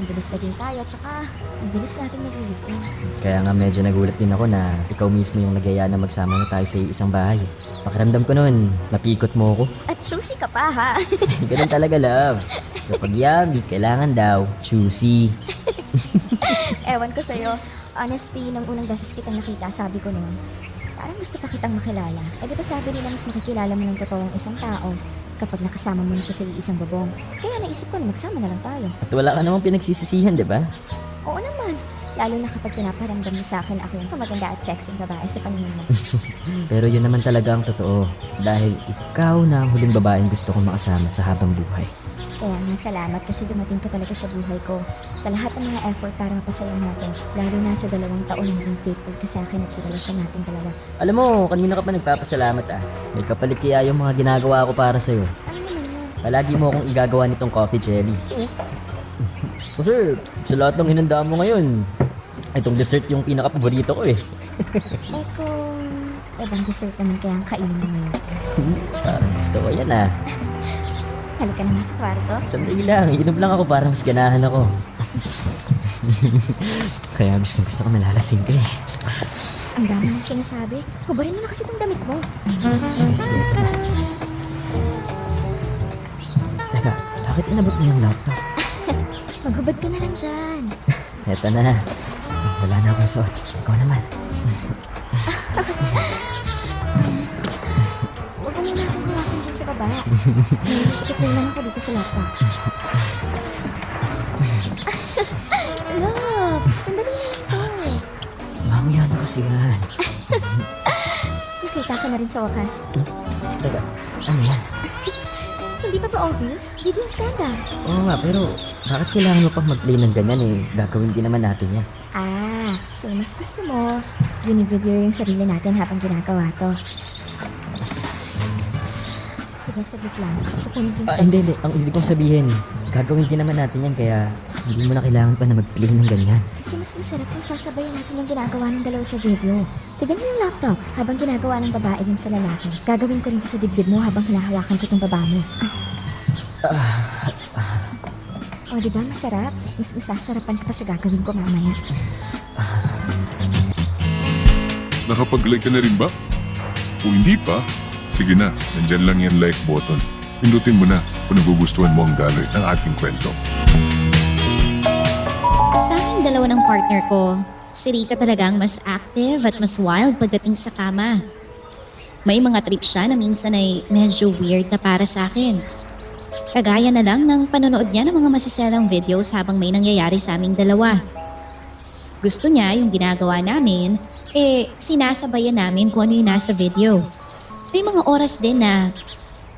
Ang bilis naging tayo, tsaka ang bilis natin nag-live-in. Kaya nga medyo nagulat din ako na ikaw mismo yung nagaya na magsama na tayo sa isang bahay. Pakiramdam ko nun, napikot mo ako. At choosy ka pa ha? Ganun talaga, love. Kapag yummy, kailangan daw choosy. Ewan ko sa'yo. Honestly, nung unang beses kitang nakita, sabi ko noon, parang gusto pa kitang makilala. Eh di ba sabi nila mas makikilala mo ng totoong isang tao kapag nakasama mo na siya sa isang babong. Kaya naisip ko na magsama na lang tayo. At wala ka namang pinagsisisihan, di ba? Oo naman. Lalo na kapag pinaparamdam mo sa akin ako yung maganda at sexy babae sa paningin mo. Pero yun naman talaga ang totoo. Dahil ikaw na ang huling babaeng gusto kong makasama sa habang buhay. Kaya nga salamat kasi dumating ka talaga sa buhay ko. Sa lahat ng mga effort para mapasaya mo ako. Lalo na sa 2 taon na naging faithful ka sa akin at sa relasyon natin dalawa. Alam mo, kanina ka pa nagpapasalamat ah. May kapalit kaya yung mga ginagawa ko para sa'yo. Ano naman yun? Palagi mo akong igagawa nitong coffee jelly. Kasi sa lahat ng hinanda mo ngayon, itong dessert yung pinaka-paborito ko eh. Eh kung ibang dessert naman kaya ang kainin mo ngayon. Parang gusto ko yan ah. Halika na nga sa kwarto. Sandali lang, inom lang ako para mas ganahan ako. Kaya gusto ko nalalasing ka eh. Ang dami mong sinasabi. Hubarin mo na kasi itong damit mo. Sige. Teka, bakit inabot mo yung laptop? Maghubad ka na lang dyan. Eto na. Wala na akong suot. Ikaw naman. Huwag mo muna akong hawakan dyan sa baba. Ipipil lang ako dito sa laptop. Love, sandali lang ito. Mamaya na kasi yan. Nakita ko na rin sa wakas. Teka, ano yan? Hindi pa ba obvious? Video scandal. Oo nga, pero bakit kailangan mo pang mag-play ng ganyan eh? Gagawin din naman natin yan. Ah, so mas gusto mo. Binivideo yung sarili natin habang ginagawa to. Sige, saglit lang. Kukunin ko yung Hindi. Ang ibig kong sabihin, gagawin din naman natin yan kaya hindi mo na kailangan pa na mag-play ng ganyan. Kasi mas masarap kung sasabayan natin yung ginagawa ng dalawa sa video. Tignan mo yung laptop habang ginagawa ng babae yun sa lalaki. Gagawin ko rin to sa dibdib mo habang hinahawakan ko tong baba mo. O, diba masarap? Mas masasarapan ka pa sa gagawin ko mamaya. Nakapag-like ka na rin ba? Kung hindi pa, sige na, nandyan lang yung like button. Pindutin mo na kung nagugustuhan mo ang daloy ng ating kwento. Sa aming dalawa ng partner ko, si Rika talagang mas active at mas wild pagdating sa kama. May mga trip siya na minsan ay medyo weird na para sa akin. Kagaya na lang ng panonood niya ng mga masiselang videos habang may nangyayari sa aming dalawa. Gusto niya yung ginagawa namin, sinasabayan namin kung ano yung nasa video. May mga oras din na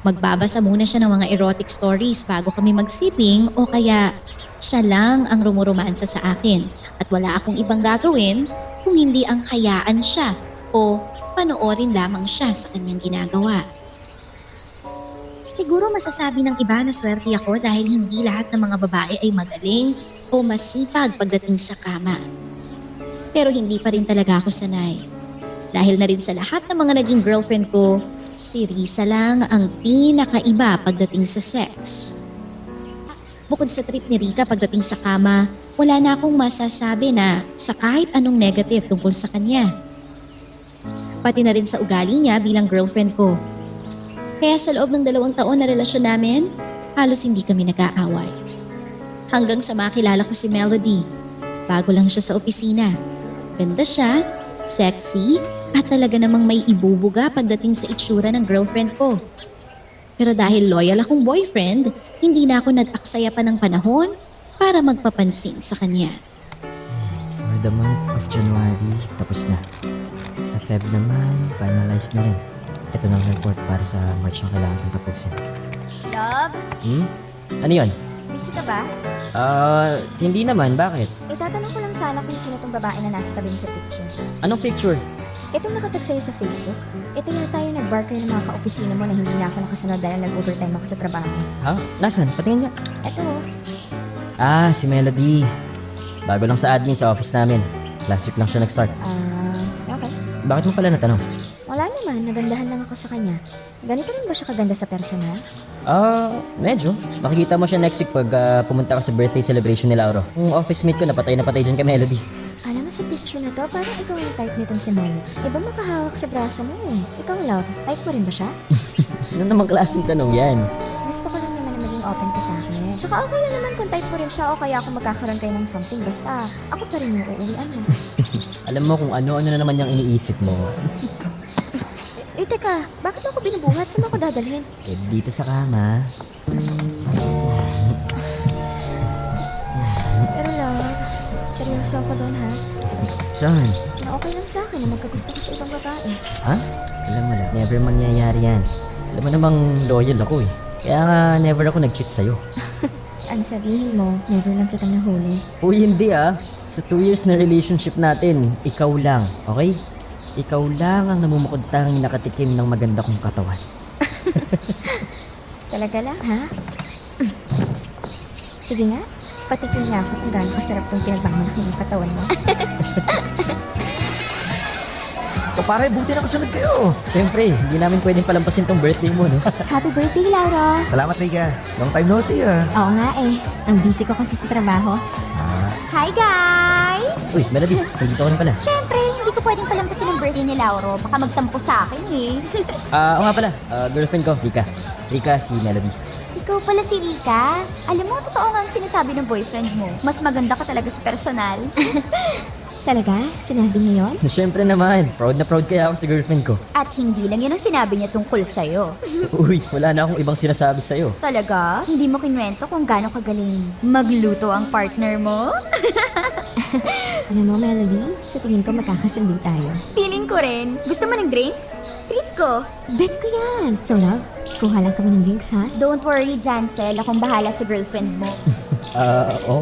magbabasa muna siya ng mga erotic stories bago kami magsiping o kaya siya lang ang rumuromansa sa akin at wala akong ibang gagawin kung hindi ang hayaan siya o panoorin lamang siya sa kanyang ginagawa. Siguro masasabi ng iba na swerte ako dahil hindi lahat ng mga babae ay magaling o masipag pagdating sa kama. Pero hindi pa rin talaga ako sanay. Dahil na rin sa lahat ng mga naging girlfriend ko, si Risa lang ang pinakaiba pagdating sa sex. Bukod sa trip ni Rika pagdating sa kama, wala na akong masasabi na sa kahit anong negative tungkol sa kanya. Pati na rin sa ugali niya bilang girlfriend ko. Kaya sa loob ng 2 taon na relasyon namin, halos hindi kami nag-aaway. Hanggang sa makilala ko si Melody. Bago lang siya sa opisina. Ganda siya, sexy, at talaga namang may ibubuga pagdating sa itsura ng girlfriend ko. Pero dahil loyal akong boyfriend, hindi na ako nag-aksaya pa ng panahon para magpapansin sa kanya. For the month of January, tapos na. Sa Feb naman, finalized na rin. Ito na ang report para sa March na kailangan kong tapusin. Love? Ano yun? Busy ka ba? Hindi naman. Bakit? Itatanong ko lang sana kung sino tong babae na nasa tabi mo sa picture. Anong picture? Itong nakatag sa'yo sa Facebook, ito yata yung nag-bar kayo ng mga ka-opisina mo na hindi na ako nakasunod dahil nag-overtime ako sa trabaho. Ha? Nasaan? Patingin nga. Ito, Si Melody. Bago lang sa admin sa office namin. Last week lang siya nag-start. okay. Bakit mo pala natanong? Wala naman, nagandahan lang ako sa kanya. Ganito rin ba siya kaganda sa personal? Medyo. Makikita mo siya next week pag pumunta ka sa birthday celebration ni Lauro. Yung office mate ko napatay dyan kay Melody. Alam mo sa picture na to, parang ikaw yung type nitong si Melody. Iba makahawak sa braso mo eh. Ikaw, love, type mo rin ba siya? Ano namang klaseng tanong yan? Gusto ko lang naman na maging open ka sa akin. Tsaka okay lang naman kung type mo rin siya o kaya kung magkakaroon kayo ng something. Basta ako pa rin yung uuwian mo. Alam mo kung ano-ano na naman yung iniisip mo. Teka, bakit mo ako binubuhat? Saan mo ako dadalhin? Dito sa kama. Pero love, seryoso ako doon ha? Saan? Na okay lang sa akin na magkagusto ko sa ibang babae. Ha? Alam mo lang, never mangyayari yan. Alam mo namang loyal ako eh. Kaya nga, never ako nag-cheat sa'yo. Ang sabihin mo, never lang kitang nahuli. Uy, hindi Sa 2 years na relationship natin, ikaw lang, okay? Ikaw lang ang namumukod tanging nakatikim ng maganda kong katawan. Talaga lang, ha? Sige nga, patikim nga ako kung gaano kasarap tong pinagmamalaki ng katawan mo. Pare, buti na kasunod kayo. Siyempre, hindi namin pwedeng palampasin tong birthday mo, no? Happy birthday, Laura! Salamat, Rika. Long time no see, Oo nga eh. Ang busy ko kasi sa trabaho. Hi, guys! Uy, Melody, nandito ka na pala. Siyempre, hindi ko pwedeng palampasin ang birthday ni Lauro. Baka magtampo sa akin eh. Oo nga pala, girlfriend ko, Rika. Rika, si Melody. Ikaw pala si Rika. Alam mo, totoo nga ang sinasabi ng boyfriend mo. Mas maganda ka talaga sa personal. Talaga? Sinabi niya yun? Siyempre naman, proud na proud kaya ako sa girlfriend ko. At hindi lang yun ang sinabi niya tungkol sa'yo. Uy, wala na akong ibang sinasabi sa'yo. Talaga? Hindi mo kinwento kung gaano kagaling magluto ang partner mo? Alam mo, Melody, sa tingin ko magkakasundo tayo. Feeling ko rin. Gusto mo ng drinks? Treat ko. Bet ko yan! So, love, kuha lang kami ng drinks, ha? Don't worry, Jancel. Akong bahala sa girlfriend mo.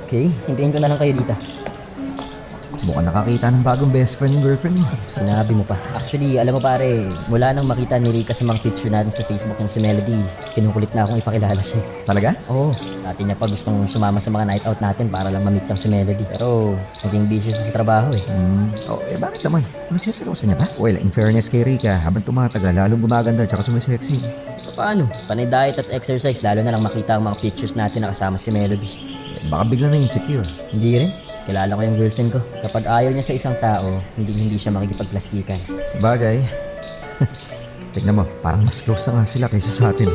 Okay. Hintayin ko na lang kayo dito. Mukhang nakakita ng bagong best friend ng girlfriend mo. Sinabi mo pa. Actually, alam mo pare, mula nang makita ni Rika sa mga picture natin sa Facebook yung si Melody, kinukulit na akong ipakilala siya. Talaga? Oo, dati niya pa gustong sumama sa mga night out natin para lang ma-meet yung si Melody. Pero, naging busy siya sa trabaho eh. Bakit naman? Nagsasalusan niya ba? Well, in fairness kay Rika, habang tumatagal, lalong gumaganda tsaka sumisexy. Paano? Panay diet at exercise, lalo na lang makita ang mga pictures natin na kasama si Melody. Baka bigla na insecure. Hindi rin. Kilala ko yung girlfriend ko. Kapag ayaw niya sa isang tao, hindi siya makikipagplastikan. Sabagay. Tignan mo, parang mas close na nga sila kaysa sa atin.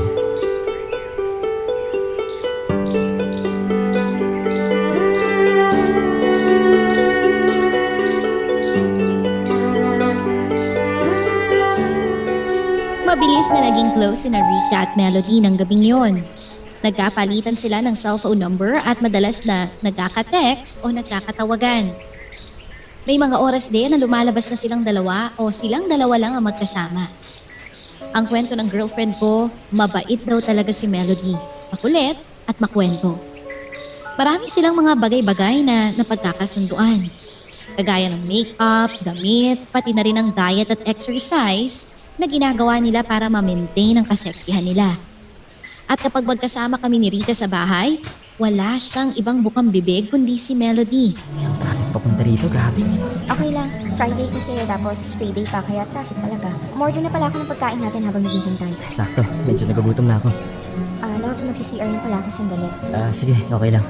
Mabilis na naging close si Rika at Melody ng gabing yon. Nagkapalitan sila ng cellphone number at madalas na nagkaka-text o nagkakatawagan. May mga oras din na lumalabas na silang dalawa o silang dalawa lang ang magkasama. Ang kwento ng girlfriend ko, mabait daw talaga si Melody, makulit at makwento. Marami silang mga bagay-bagay na napagkakasunduan. Kagaya ng makeup, damit, pati na rin ang diet at exercise na ginagawa nila para ma-maintain ang kaseksihan nila. At kapag magkasama kami ni Rika sa bahay, wala siyang ibang bukang bibig kundi si Melody. Ang traffic papunta rito, grabe. Okay lang, Friday kasi tapos payday pa kaya traffic talaga. Umorder na pala ako ng pagkain natin habang naghihintay. Sakto, medyo nagugutom na ako. Love, magsi-CR na pala ako sandali. Sige, okay lang.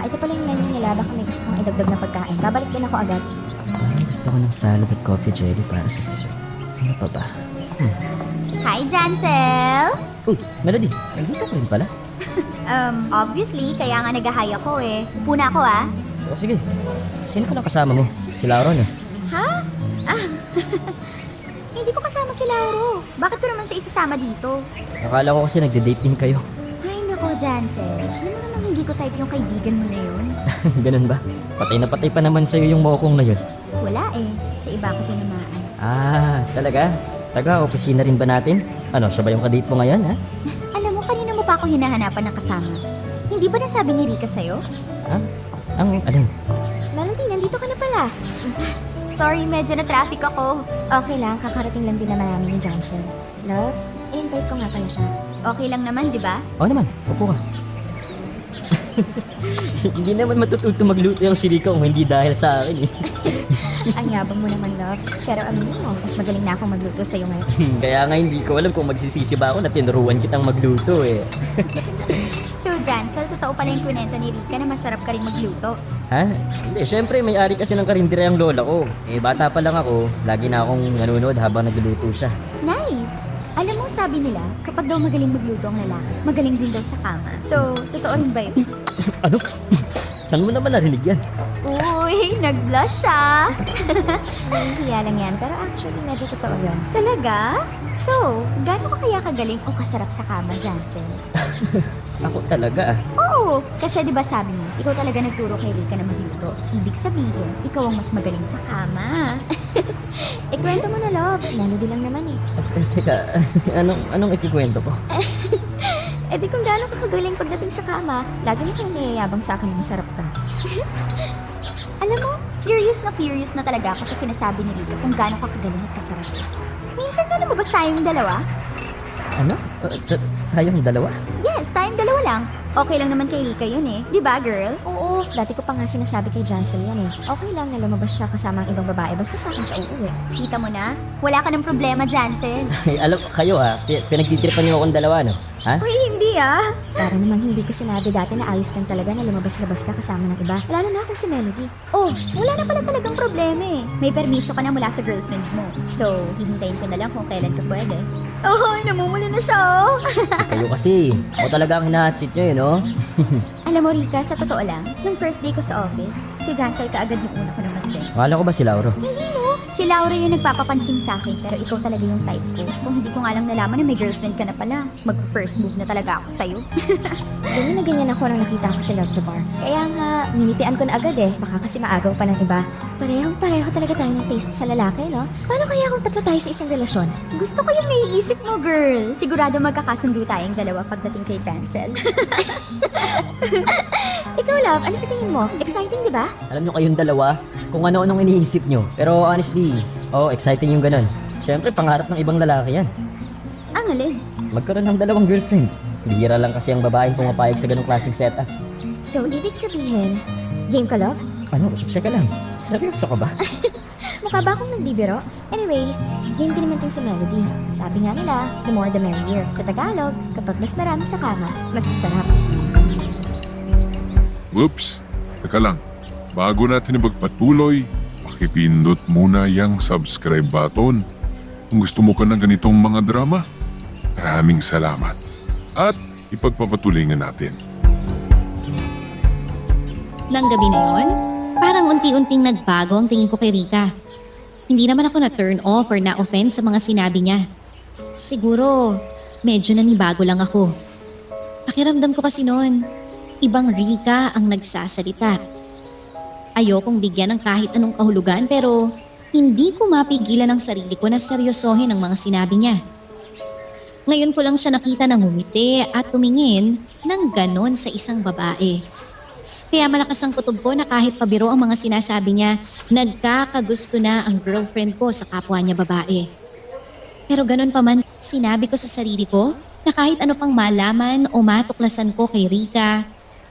Ito pala yung menu nila, baka may gusto kong idagdag na pagkain. Babalik din ako agad. Gusto ko ng salad at coffee jelly para sa dessert. Ano pa ba? Hi, Jancel! Uy, Melody, nandito ka rin pala. Obviously, kaya nga nag-hi ako eh. Puna ako ah. O sige, sino pala kasama mo? Si Laura no? Ha? Hindi ko kasama si Lauro. Bakit ko naman siya isasama dito? Akala ko kasi nagde-date din kayo. Ay nako, Jancel. Alam mo namang hindi ko type yung kaibigan mo na yun. Ganun ba? Patay na patay pa naman sa'yo yung mokong na yun. Wala eh. Sa iba ko tinamaan. Talaga? Taga-opisina rin ba natin? Ano, siya ba yung kadate mo ngayon, ha? Alam mo, kanina mo pa ako hinahanapan ng kasama. Hindi ba nasabi ni Rika sa'yo? Ha? Ang alin? Melody, nandito ka na pala. Sorry, medyo na-traffic ako. Okay lang, kakarating lang din naman namin ni Johnson. Love, i-invite ko nga pala siya. Okay lang naman, di ba? Oo naman, upo ka. Hindi naman matututo magluto yung si Rika kung hindi dahil sa akin eh. Ang yabang mo naman, Love. Pero aminin mo, mas magaling na akong magluto sa'yo ngayon. Kaya nga hindi ko alam kung magsisisi ba ako na tinuruan kitang magluto eh. So, Jancel, totoo pala yung kwento ni Rika na masarap ka rin magluto. Ha? Hindi, syempre may ari kasi ng karindera yung lola ko. Bata pa lang ako, lagi na akong nanonood habang nagluluto siya. Nice! Alam mo, sabi nila, kapag daw magaling magluto ang lalaki, magaling din daw sa kama. So, totoo rin ba yun? Ano? Saan mo naman narinig yan? Uy, nag-blush siya! Hiya lang yan, pero actually medyo totoo yun. Talaga? So, gaano ka kaya kagaling o kasarap sa kama, Jansen? Ako talaga ah. Oo, kasi di ba sabi mo, ikaw talaga nagturo kay Rika na magluto. Ibig sabihin, ikaw ang mas magaling sa kama. Ikwento mo na, Love. Si Melody lang naman eh. Teka, anong ikikwento ko? Di kung gaano ka kagaling pagdating sa kama, lagi mo kang niyayabang sa akin na masarap ka. Alam mo, curious na talaga ako sa sinasabi ni Rika kung gaano ka kagaling at kasarap. Minsan na lumabas tayong dalawa. Ano? Tayong dalawa? Yes, tayong dalawa lang. Okay lang naman kay Rika yun eh. Di ba, girl? Oo, dati ko pa nga sinasabi kay Jancel yan eh. Okay lang na lumabas siya kasama ang ibang babae, basta sa akin siya uuwi. Kita mo na? Wala ka ng problema, Jancel. Alam, kayo ha, pinagtitripan niyo akong dalawa no? Ha? Uy, hindi ah. Para namang hindi ko sinabi dati na ayos lang talaga na lumabas-labas ka kasama ng iba. Lalo na akong si Melody. Oh, wala na pala talagang problema eh. May permiso ka na mula sa girlfriend mo. So, hihintayin ko na lang kung kailan ka pwede. Oh, namumula na siya oh. Kayo kasi, ako talaga ang hinahatsit niyo no? Alam mo Rika, sa totoo lang, nung first day ko sa office, si Jancel kaagad yung una ko na mag-send. Akala ko ba si Lauro? Hindi mo, Si Laura yung nagpapapansin sa akin, pero ikaw talaga yung type ko. Kung hindi ko nga lang nalaman na may girlfriend ka na pala, mag-first move na talaga ako sa'yo. Ganyan na ganyan ako nang nakita ko si Love sa bar. Kaya nga, ninitian ko na agad eh. Baka kasi maagaw pa ng iba. Parehong-pareho talaga tayo ng taste sa lalaki, no? Paano kaya kung tatlo tayo sa isang relasyon? Gusto ko yung naiisip mo, girl. Sigurado magkakasundo tayong dalawa pagdating kay Chancel. Ikaw, Love, ano sa tingin mo? Exciting, di ba? Alam nyo kayong dalawa kung ano-anong iniisip nyo. Pero honestly, exciting yung ganun. Siyempre, pangarap ng ibang lalaki yan. Ang alin? Magkaroon ng dalawang girlfriend. Bihira lang kasi ang babaeng pumapayag sa ganung klaseng setup. So, ibig sabihin, game ka, Love? Ano? Teka lang. Seryoso ka ba? Mukha ba akong nagbibiro? Anyway, game din naman ting si Melody. Sabi nga nila, the more the merrier. Sa Tagalog, kapag mas marami sa kama, mas masarap. Whoops! Teka lang. Bago natin ipagpatuloy, pakipindot muna yung subscribe button. Kung gusto mo ka ng ganitong mga drama, maraming salamat. At ipagpapatuloy nga natin. Nang gabi na yon, parang unti-unting nagbago ang tingin ko kay Rika. Hindi naman ako na-turn off or na-offend sa mga sinabi niya. Siguro, medyo nanibago lang ako. Pakiramdam ko kasi noon, ibang Rika ang nagsasalita. Ayokong bigyan ng kahit anong kahulugan pero hindi ko mapigilan ang sarili ko na seryosohin ang mga sinabi niya. Ngayon ko lang siya nakita na ngumiti at tumingin ng ganon sa isang babae. Kaya malakas ang kutob ko na kahit pabiro ang mga sinasabi niya, nagkakagusto na ang girlfriend ko sa kapwa niya babae. Pero ganun pa man, sinabi ko sa sarili ko na kahit ano pang malaman o matuklasan ko kay Rika,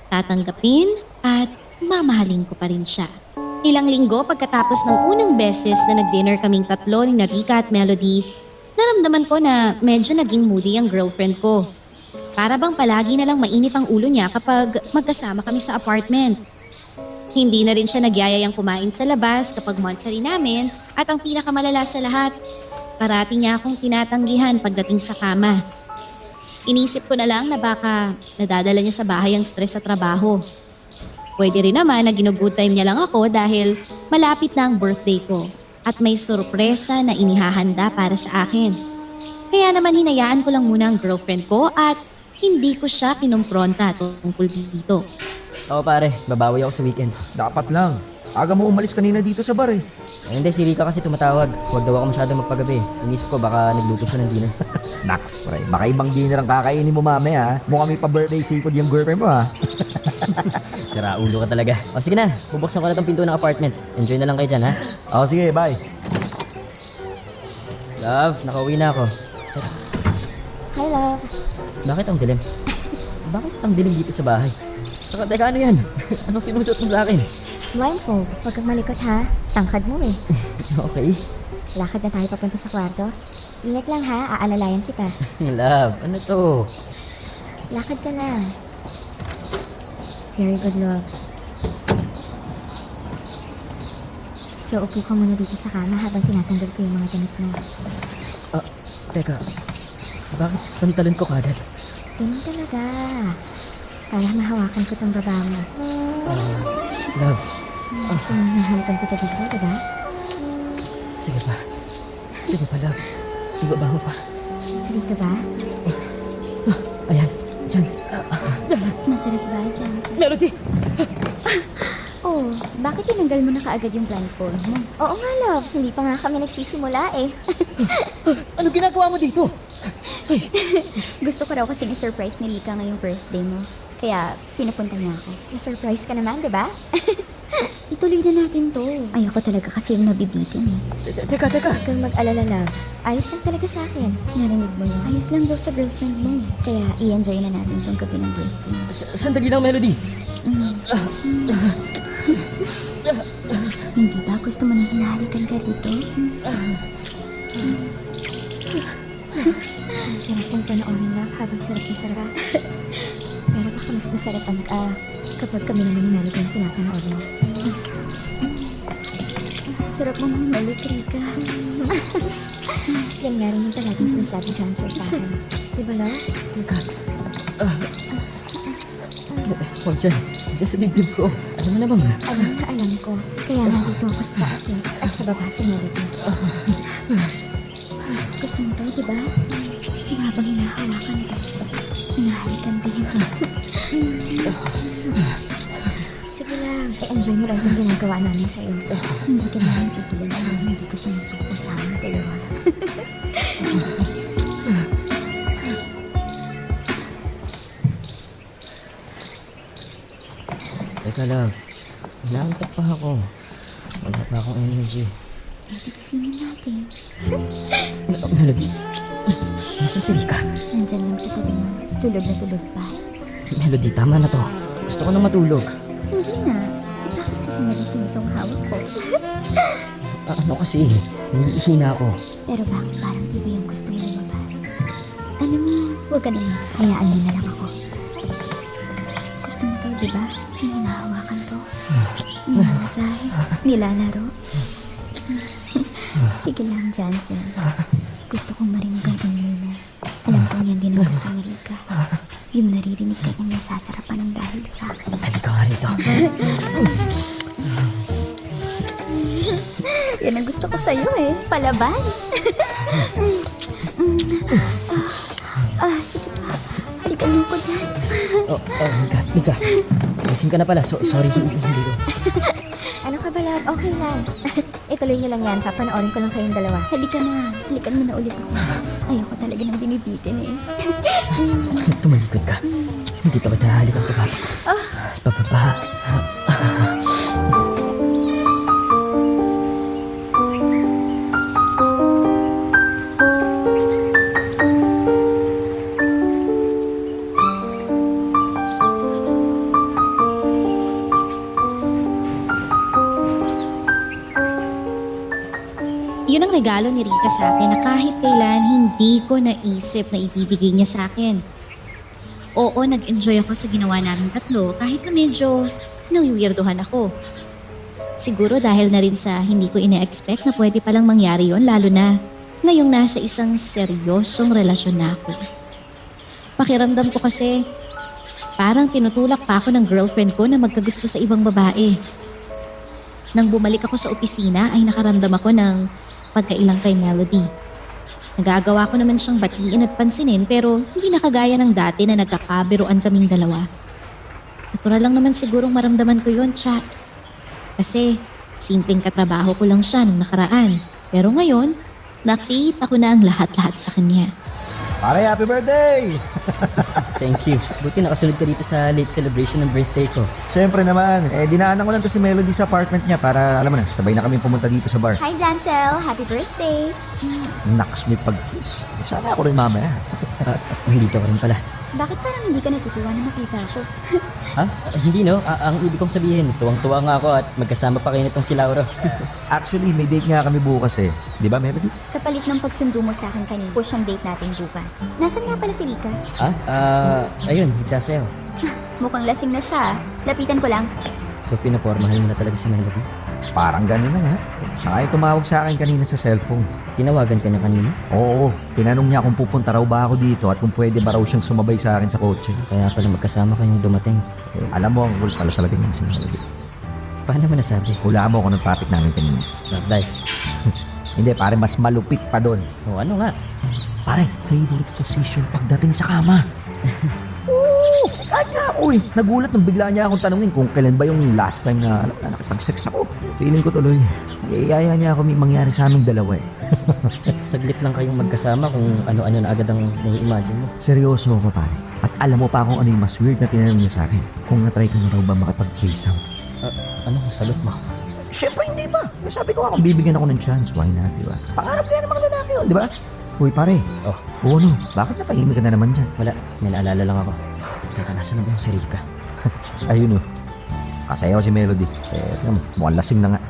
tatanggapin at mamahalin ko pa rin siya. Ilang linggo pagkatapos ng unang beses na nag-dinner kaming tatlo ni Rika at Melody, naramdaman ko na medyo naging moody ang girlfriend ko. Para bang palagi na lang mainit ang ulo niya kapag magkasama kami sa apartment. Hindi na rin siya nagyayayang kumain sa labas kapag monthsary namin at ang pinakamalala sa lahat, parati niya akong tinatanggihan pagdating sa kama. Inisip ko na lang na baka nadadala niya sa bahay ang stress sa trabaho. Pwede rin naman na ginugood time niya lang ako dahil malapit na ang birthday ko at may sorpresa na inihahanda para sa akin. Kaya naman hinayaan ko lang muna ang girlfriend ko at hindi ko siya kinumpronta tungkol dito. Oo pare, babawi ako sa weekend. Dapat lang. Aga mo umalis kanina dito sa bar eh. Hindi, si Rika kasi tumatawag. Huwag daw ako masyadong magpagabi. Inisip ko baka nagluto siya ng dinner. Naks, pre. Baka ibang dinner ang kakainin mo mamaya ha. Mukhang may pa-birthday sikod yung girlfriend mo ha. Sira ulo ka talaga. O sige na, bubuksan ko na tong pinto ng apartment. Enjoy na lang kayo dyan ha. O sige, bye. Love, nakauwi na ako. Hi, Love. Bakit ang dilim? Bakit ang dilim dito sa bahay? Tsaka teka, ano yan? Anong sinusot mo sa akin? Blindfold. Huwag kang malikot ha. Tangkad mo eh. Okay. Lakad na tayo papunta sa kwarto. Ingat lang ha, aalalayan kita. Love, ano to? Lakad ka lang. Very good, Love. So, upo ka muna dito sa kama habang tinatanggal ko yung mga damit mo. Teka, bakit pantalon ko kagad? Ganun talaga. Para mahawakan ko tong baba mo. Love, Gusto mo nahalikan kita dito, diba? sige pa. Sige pa, love. Ibaba mo pa. Dito ba? Ayan, dyan. Masarap ba, Chancel? Melody! Oh, bakit tinanggal mo na kaagad yung blindfold mo? Oo nga, Love. Hindi pa nga kami nagsisimula eh. Ano ginagawa mo dito? Gusto ko raw kasi i-surprise ni Rika ngayong birthday mo. Kaya pinapunta niya ako. Na-surprise ka naman, diba? Ituloy na natin to. Ayoko talaga kasi yung mabibitin eh. Teka. Huwag kang mag-alala, Love. Ayos lang talaga sa akin. Narinig mo yun? Ayos lang daw sa girlfriend mo. Kaya i-enjoy na natin tong gabi ng birthday mo. Sandali lang, Melody. Hindi ba gusto mo nang hinahalikan ka rito? Ang sarap kong panoorin, Love, habang sarap na sarap. Pero baka mas masarap ang kapag kami naman ni Melody ang pinapanood mo. Sarap mo mang malik, Rika. Yan nga rin yung talagang sinasabi Chancel sa akin. Diba, Love? Teka. Huwag dyan. Nandiyan sa dibdib ko. Alam mo na bang? Alam ko. Kaya nandito ako sa taas at sa baba si Melody. Gusto mo to, diba? Habang hinahawakan ko, hinahalikan din. Sige lang, enjoy mo lang itong ginagawa namin sa'yo. Hindi ka naman tigilan na hindi ko sinusuko sa aming dalawa. Teka love, inaantok pa ako. Wala pa akong energy. Pwede gisingin natin. Melody, nasan si Rika? Nandyan lang sa tabi mo. Tulog na tulog pa. Melody, tama na to. Gusto ko na matulog. Hindi na. Bakit kasi nagising itong hawak ko? Ano kasi, hihina ako. Pero bakit parang iba yung gusto mo lumabas? Alam mo, huwag ka naman. Hayaan mo na lang ako. Gusto mo to, di ba? Yung hinahawakan ko. Nilamasahe. Nilalaro. Sige lang, Jansen. Gusto kong marinig ang ingay mo. Alam kong yan din ang gusto ni Rika. Yung naririnig ka kong nasasarapan ng dahil sa akin. Halika nga rito. Yan ang gusto ko sa'yo eh. Palaban. Sige pa. Halikan mo ko dyan. Rika. Gising ka na pala. Sorry, hindi ko. Ano ka ba, love? Okay lang. Ituloy niyo lang yan. Papanoorin ko lang kayong dalawa. Halika na. Halikan mo na ulit ako. Ayoko talaga ng binibitin eh. Tumalikod ka. Hindi to kita halikan sa bata. Pagpapa. Yun ang regalo ni Rika sa akin na kahit kailan hindi ko naisip na ibibigay niya sa akin. Oo, nag-enjoy ako sa ginawa namin tatlo kahit na medyo nawiwirduhan ako. Siguro dahil na rin sa hindi ko ina-expect na pwede palang mangyari yon, lalo na ngayong nasa isang seryosong relasyon na ako. Pakiramdam ko kasi parang tinutulak pa ako ng girlfriend ko na magkagusto sa ibang babae. Nang bumalik ako sa opisina ay nakaramdam ako ng pagkailang kay Melody. Nagagawa ko naman siyang batiin at pansinin pero hindi na kagaya ng dati na nagkakabiruan kaming dalawa. Natural lang naman sigurong maramdaman ko yon, chat. Kasi simpleng katrabaho ko lang siya nung nakaraan. Pero ngayon, nakita ko na ang lahat-lahat sa kanya. Pare, happy birthday! Thank you. Buti nakasunod ka dito sa late celebration ng birthday ko. Siyempre naman, dinaanan ko lang to si Melody sa apartment niya para, alam mo na, sabay na kami pumunta dito sa bar. Hi, Jansel. Happy birthday. Naks, may pag-kiss. Sana ako rin mamaya. Nandito ka rin pala. Bakit parang hindi ka natutuwa na makita ako? Ha? Hindi no? Ang ibig kong sabihin, tuwang-tuwa nga ako at magkasama pa kayo nitong si Lauro. Actually, may date nga kami bukas eh. Di ba, Melody? Kapalit ng pagsundo mo sa akin kanina, push ang date natin bukas. Nasaan nga pala si Rika? Ayun, itsasayaw. Mukhang lasing na siya. Lapitan ko lang. So, pinapormahan mo na talaga si Melody? Parang gano'n na nga. Siya nga yung tumawag sa akin kanina sa cellphone. Tinawagan ka niya kanina? Oo, tinanong niya kung pupunta raw ba ako dito at kung pwede ba raw siyang sumabay sa akin sa kotse. Kaya pala magkasama kayong dumating. Alam mo, ang cool pala talaga niyan si Melody. Paano mo nasabi? Hulaan mo kung anong topic namin kanina. Love life. Hindi, pare, mas malupit pa doon. O ano nga? Pare, favorite position pagdating sa kama. Oo, kanya ako eh. Nagulat nung bigla niya akong tanungin kung kailan ba yung last time na nakipag-sex ako. Feeling ko tuloy, iaya niya ako may mangyari sa aming dalawa eh. Saglit lang kayong magkasama kung ano-ano na agad ang nai-imagine mo. Seryoso ako pare. At alam mo pa kung ano yung mas weird na tinanong niya sa akin. Kung na-try ko na raw ba makipag-threesome. Ano sagot mo? Siyempre hindi pa. Sabi ko kung bibigyan ako ng chance, why not, di ba? Pangarap kaya ng mga lalaki yun, di ba? Uy pare, oo no, bakit napahimik ka na naman dyan? Wala, may naalala lang ako. Teka, nasa na ba yung si Rika? Ayun o, kasayaw si Melody. Mukhang lasing na nga.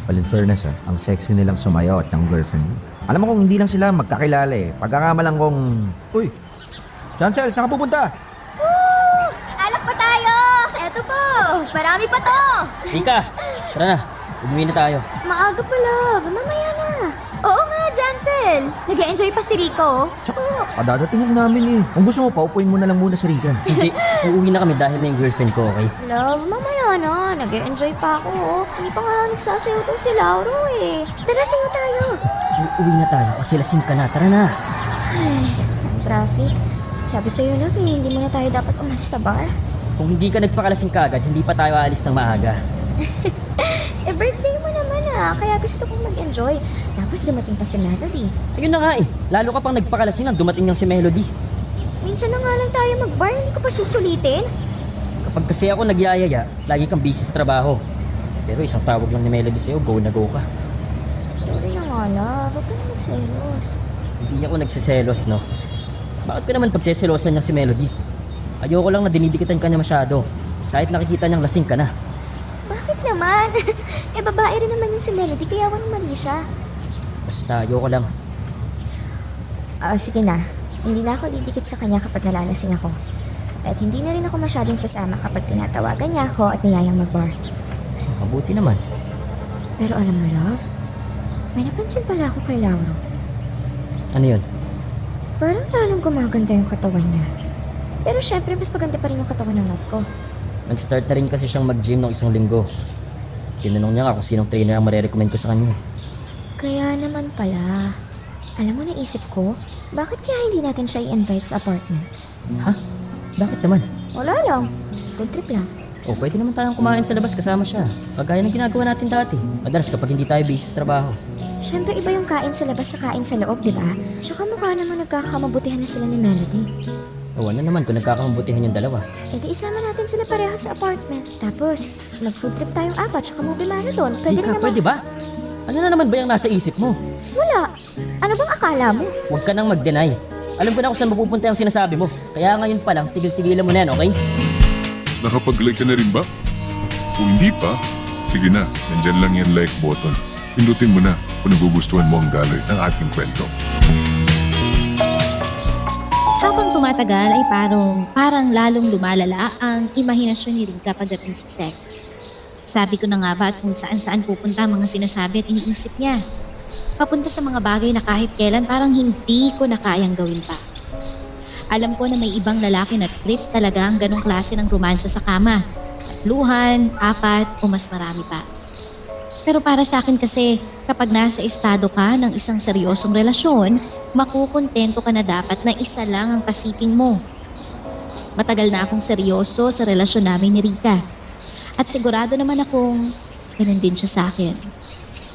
Well, in fairness ang sexy nilang sumayaw at yung girlfriend. Alam mo kung hindi lang sila magkakilala eh. Pagkakamalang kong, uy, Chancel, saan ka pupunta? Alak pa tayo! Eto po! Marami pa to! Rika, tara na. Umuwi na tayo. Maaga pa, love. Mamaya na. Oo nga, Jancel. Nag-enjoy pa si Rico. Tsaka, kadadating lang namin eh. Kung gusto mo, paupuin mo na lang muna si Rika. Hindi, uuwi na kami dahil na yung girlfriend ko, okay? Love, mamaya na. Nag-enjoy pa ako. Hindi pa nga nagsasayaw to si Lauro eh. Tara, sayo tayo. Uuwi na tayo kasi lasing ka na. Tara na. Traffic. Sabi sa'yo, love eh, hindi mo na tayo dapat umalis sa bar. Kung hindi ka nagpakalasing kagad, hindi pa tayo aalis ng maaga. Eh, birthday mo naman ah. Kaya gusto kong mag-enjoy. Tapos dumating pa si Melody. Ayun na nga eh. Lalo ka pang nagpakalasing nang dumating yung si Melody. Minsan na nga lang tayo mag-bar, hindi ko pa susulitin. Kapag kasi ako nagyayaya, lagi kang busy sa trabaho. Pero isang tawag lang ni Melody sa'yo, go na go ka. Sorry na nga, love. Huwag ka na magselos. Hindi ako nagsiselos, no? Bakit ka naman pagseselosan niya si Melody? Ayoko lang na dinidikitan ka niya masyado. Kahit nakikita niyang lasing ka na. Bakit naman? Eh, babae rin naman yun si Melody, kaya walang mali siya. Basta ayoko lang. Sige na. Hindi na ako didikit sa kanya kapag nalalasing ako. At hindi na rin ako masyadong sasama kapag tinatawagan niya ako at niyayang mag-bar. Mabuti naman. Pero alam mo, love, may napansin pala ako kay Lauro. Ano yun? Parang lalong gumaganda yung katawan niya. Pero syempre, mas maganda pa rin yung katawan ng love ko. Nag-start na rin kasi siyang mag-gym nung isang linggo. Tinanong niya nga kung sinong trainer ang marirecommend ko sa kanya. Kaya naman pala. Alam mo, naisip ko, bakit kaya hindi natin siya i-invite sa apartment? Ha? Bakit naman? Wala lang. Food trip lang. O pwede naman tayong kumain sa labas kasama siya. Kagaya ng ginagawa natin dati. Madalas kapag hindi tayo busy sa trabaho. Syempre, iba yung kain sa labas sa kain sa loob, di ba? Tsaka mukha naman nagkakamabutihan na sila ni Melody. O ano naman kung nagkakamabutihan yung dalawa. E di isama natin sila pareha sa apartment. Tapos, mag-food trip tayong apat tsaka movie marathon. Pwede rin naman. Pwede ba? Ano na naman ba yung nasa isip mo? Wala. Ano bang akala mo? Huwag ka nang mag-deny. Alam ko na kung saan mapupunta yung sinasabi mo. Kaya ngayon pa lang, tigil-tigilan mo na yan, okay? Nakapag-like ka na rin ba? Kung hindi pa, sige na, nandyan lang yung like button. Pindutin mo na kung nagugustuhan mo ang daloy ng ating kwento. Habang tumatagal ay parang lalong lumalala ang imahinasyon ni Rika pagdating sa sex. Sabi ko na nga ba at kung saan-saan pupunta ang mga sinasabi at iniisip niya. Papunta sa mga bagay na kahit kailan parang hindi ko na kayang gawin pa. Alam ko na may ibang lalaki na trip talaga ang ganong klase ng romansa sa kama. Tatluhan, 4 o mas marami pa. Pero para sa akin kasi, kapag nasa estado ka ng isang seryosong relasyon, makukontento ka na dapat na isa lang ang kasiping mo. Matagal na akong seryoso sa relasyon namin ni Rika. At sigurado naman akong ganun din siya sa akin.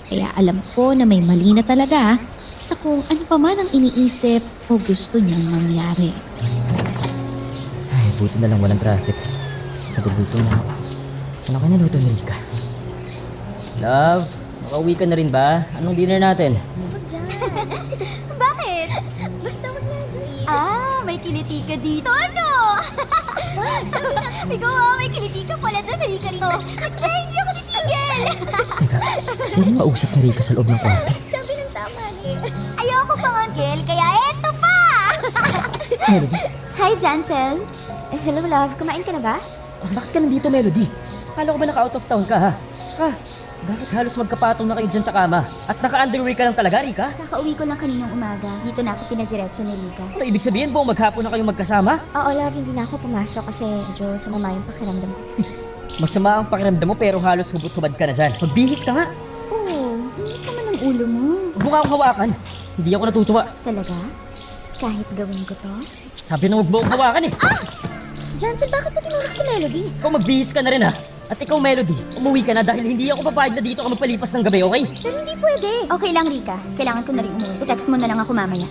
Kaya alam ko na may mali na talaga sa kung ano pa man ang iniisip o gusto niyang mangyari. Ay, buti na lang walang traffic. Nagugutom na ako. Ano ka naluto ni Rika? Love, makauwi ka na rin ba? Anong dinner natin? Huwag dyan. Bakit? Basta wag na dyan. May kiliti ka dito. Ano? Sabi na, ikaw may kiliti ka pala dyan. Halika rito. Hindi ako titigil. Teka, sino mausap ni Rika sa loob ng kwarto? Sabi ng tama ni. Ayoko pang Angel, kaya eto pa. Melody? Hi, Jancel. Hello, love. Kumain ka na ba? Bakit ka nandito, Melody? Akala ko ba naka-out of town ka, ha? Tsaka, bakit halos magkapatong na kayo dyan sa kama? At naka-underwear ka lang talaga, Rika? Kakauwi ko lang kaninang umaga. Dito na ako pinadiretso ni Rika. Ano ibig sabihin, buong maghapon na kayong magkasama? Oo, love. Hindi na ako pumasok kasi medyo sumama yung pakiramdam ko. Masama ang pakiramdam mo pero halos hubot-hubad ka na dyan. Magbihis ka nga! Oo, init naman ang ulo mo. Huwag mo nga akong hawakan. Hindi ako natutuwa. Talaga? Kahit gawin ko to? Sabi na huwag mo akong hawakan eh! Jansen, bakit mo tinulak si Melody? Ikaw magbihis ka na rin ha! At ikaw, Melody, umuwi ka na dahil hindi ako papayag na dito ka magpalipas ng gabi, okay? Pero hindi pwede. Okay lang, Rika. Kailangan ko na rin umuwi. I-text mo na lang ako mamaya.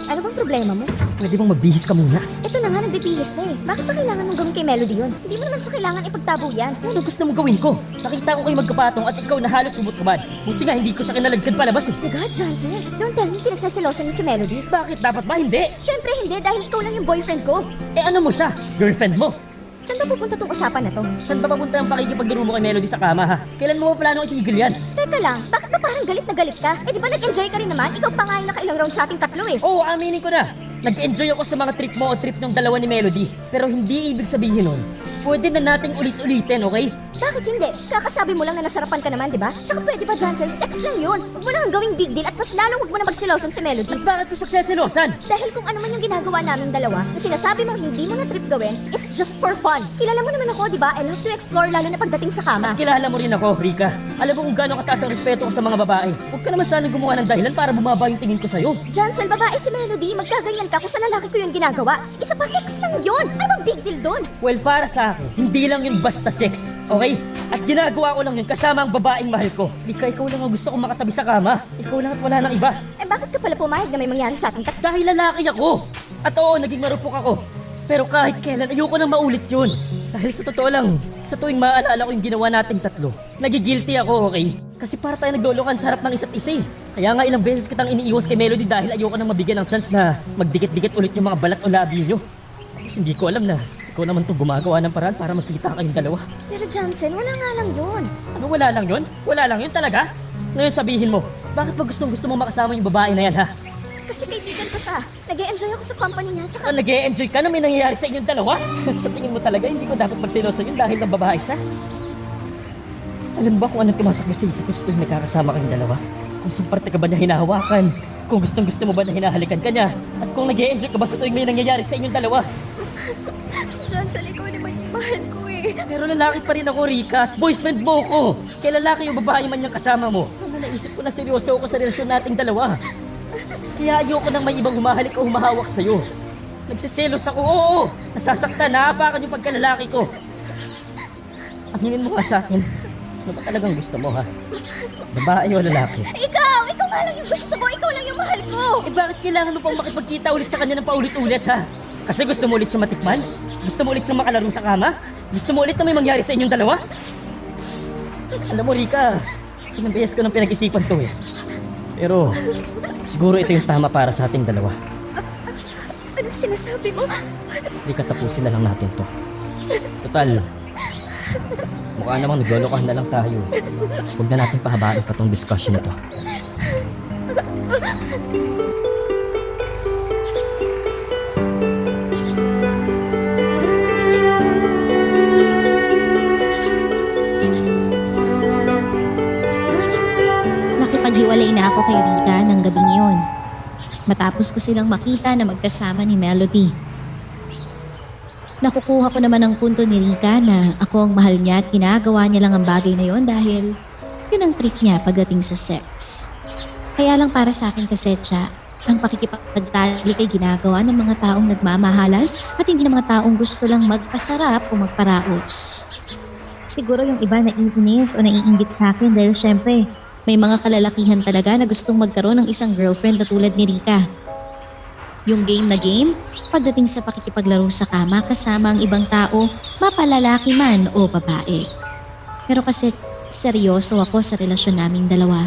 Ano bang problema mo? Pwede bang magbihis ka muna? Ito na nga, nagbibihis na eh. Bakit pa kailangan mong gawin kay Melody yun? Hindi mo naman siya kailangan ipagtabo yan. Ano gusto mong gawin ko? Nakita ko kayo magkapatong at ikaw na halos hubot-hubad. Buti nga hindi ko siya kinaladkad palabas eh. My God, Jansen, don't tell me pinagsaselosan mo si Melody. Bakit dapat ba hindi? Siyempre hindi, dahil ikaw lang yung boyfriend ko. Eh ano mo siya? Girlfriend mo? Saan ba pupunta tong usapan na to? Saan ba papunta ang pakikipaglaro mo kay Melody sa kama ha? Kailan mo ba planong itigil yan? Teka lang, bakit ba parang galit na galit ka? Eh di ba nag-enjoy ka rin naman? Ikaw pa nga yung nakailang round sa ating tatlo eh. Oo, aminin ko na. Nag-enjoy ako sa mga trip mo o trip ng dalawa ni Melody. Pero hindi ibig sabihin nun, pwede na nating ulit-ulitin, okay? Bakit hindi? Kakasabi mo lang na nasarapan ka naman, di ba? Tsaka pwede pa, Jansen, sex lang yun. Huwag mo nang gawing big deal at mas lalong huwag mo na magsilosan si Melody. At bakit ko suksesilosan? Dahil kung ano man yung ginagawa naming dalawa, na sinasabi mong hindi mo na trip gawin, it's just for fun. Kilala mo naman ako, di ba? I love to explore lalo na pagdating sa kama. Kilala mo rin ako, Rika. Alam mo kung gaano kataas ang respeto ko sa mga babae. Huwag ka naman sana gumawa ng dahilan para bumaba yung tingin ko sa'yo. Jansen, babae si Melody, magkaganyan ka kung sa lalaki ko yun ginagawa. Isa pa, sex lang yun. Ano bang big deal doon? Well, para sa akin, hindi lang yun basta sex, okay? At ginagawa ko lang yun kasama ang babaeng mahal ko. Rika, ikaw lang ang gusto kong makatabi sa kama. Ikaw lang at wala nang iba. Eh bakit ka pala pumayag na may mangyari sa ating Dahil lalaki ako. At oo, naging marupok ako. Pero kahit kailan, ayoko nang maulit yun. Dahil sa totoo lang, sa tuwing maaalala ko yung ginawa nating tatlo, nagigilty ako, okay? Kasi para tayo naglolokan sa harap ng isa't isa eh. Kaya nga ilang beses kitang iniiwas kay Melody dahil ayoko nang mabigyan ng chance na magdikit-dikit ulit yung mga balat o labi nyo. Tapos hindi ko alam na ikaw naman itong gumagawa ng paraan para magkita kayong dalawa. Pero Jansen, wala nga lang yun. Ano wala lang yun? Wala lang yun talaga? Ngayon sabihin mo, bakit pa gustong-gusto mo makasama yung babae na yan ha? Kasi kaibigan ko siya. Nag-e-enjoy ako sa company niya. Saka nag-e-enjoy ka na may nangyayari sa inyong dalawa? At sa tingin mo talaga hindi ko dapat magseloso yun dahil ng babae siya? Alam ba kung anong tumatakbo sa isip ko sa tuwing nagkakasama kayong dalawa? Kung saan parte ka ba niya hinahawakan? Kung gustong-gusto mo ba na hinahalikan ka niya? At kung nag-e-enjoy ka ba sa tuwing may nangyayari sa inyong dalawa? Jansen, ikaw naman yung mahal ko eh. Pero lalaki pa rin ako, Rika, at boyfriend mo ko. Kaya lalaki yung babae man yung kasama mo. Sana naisip ko na seryoso ako sa relasyon nating dalawa. Kaya ayoko nang may ibang humahalik o humahawak sa'yo. Nagsiselos ako, oo. Nasasaktan, naapakan yung pagkalalaki ko. Aminin mo nga sa akin, ano ba talagang gusto mo ha? Babae o lalaki? Ikaw nga lang yung gusto ko. Ikaw lang yung mahal ko. Eh bakit kailangan mo pang makipagkita ulit sa kanya ng paulit-ulit ha? Kasi gusto mo ulit siya matikman? Gusto mo ulit siya makalaro sa kama? Gusto mo ulit na may mangyari sa inyong dalawa? Alam mo, Rika, ilang beses ko nang pinag-isipan to eh. Pero siguro ito yung tama para sa ating dalawa. Anong sinasabi mo? Rika, tapusin na lang natin to. Total, mukha namang naglolokohan na lang tayo. Huwag na natin pahabain pa tong discussion na to. Nakipaghiwalay na ako kay Rika ng gabing yun. Matapos ko silang makita na magkasama ni Melody. Nakukuha ko naman ang punto ni Rika na ako ang mahal niya at ginagawa niya lang ang bagay na yon dahil yun ang trip niya pagdating sa sex. Kaya lang para sa akin kasi siya, ang pakikipagtalik ay ginagawa ng mga taong nagmamahalan at hindi ng mga taong gusto lang magpasarap o magparaos. Siguro yung iba naiinis o naiinggit sa akin dahil syempre may mga kalalakihan talaga na gustong magkaroon ng isang girlfriend na tulad ni Rika. Yung game na game, pagdating sa pakikipaglaro sa kama kasama ang ibang tao, mapalalaki man o babae. Pero kasi seryoso ako sa relasyon naming dalawa.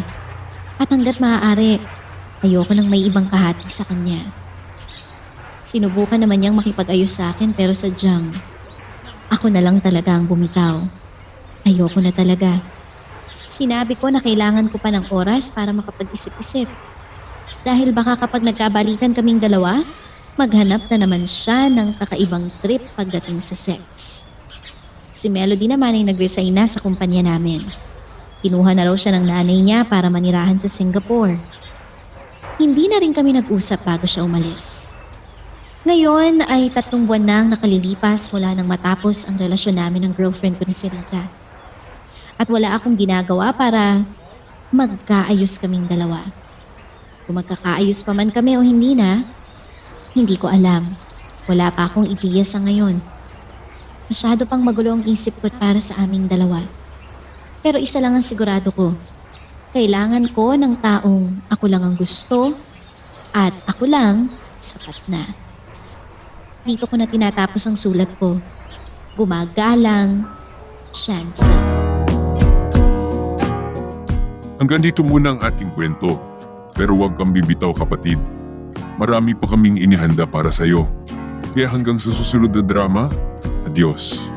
At hanggat maaari, ayoko nang may ibang kahati sa kanya. Sinubukan naman niyang makipag-ayos sa akin pero sadyang ako na lang talaga ang bumitaw. Ayoko na talaga. Sinabi ko na kailangan ko pa ng oras para makapag-isip-isip. Dahil baka kapag nagkabalikan kaming dalawa, maghanap na naman siya ng kakaibang trip pagdating sa sex. Si Melody naman ay nag-resign na sa kumpanya namin. Kinuha na raw siya ng nanay niya para manirahan sa Singapore. Hindi na rin kami nag-usap bago siya umalis. Ngayon ay 3 buwan nang nakalilipas mula nang matapos ang relasyon namin ng girlfriend ko na si Rika. At wala akong ginagawa para magkaayos kaming dalawa. Kung magkakaayos pa man kami o hindi na, hindi ko alam. Wala pa akong ideya sa ngayon. Masyado pang magulo ang isip ko para sa aming dalawa. Pero isa lang ang sigurado ko. Kailangan ko ng taong ako lang ang gusto at ako lang sapat na. Dito ko na tinatapos ang sulat ko. Gumagalang, chance. Hanggang dito muna ang ating kwento. Pero huwag kang bibitaw, kapatid. Marami pa kaming inihanda para sa'yo. Kaya hanggang sa susunod na drama, adios.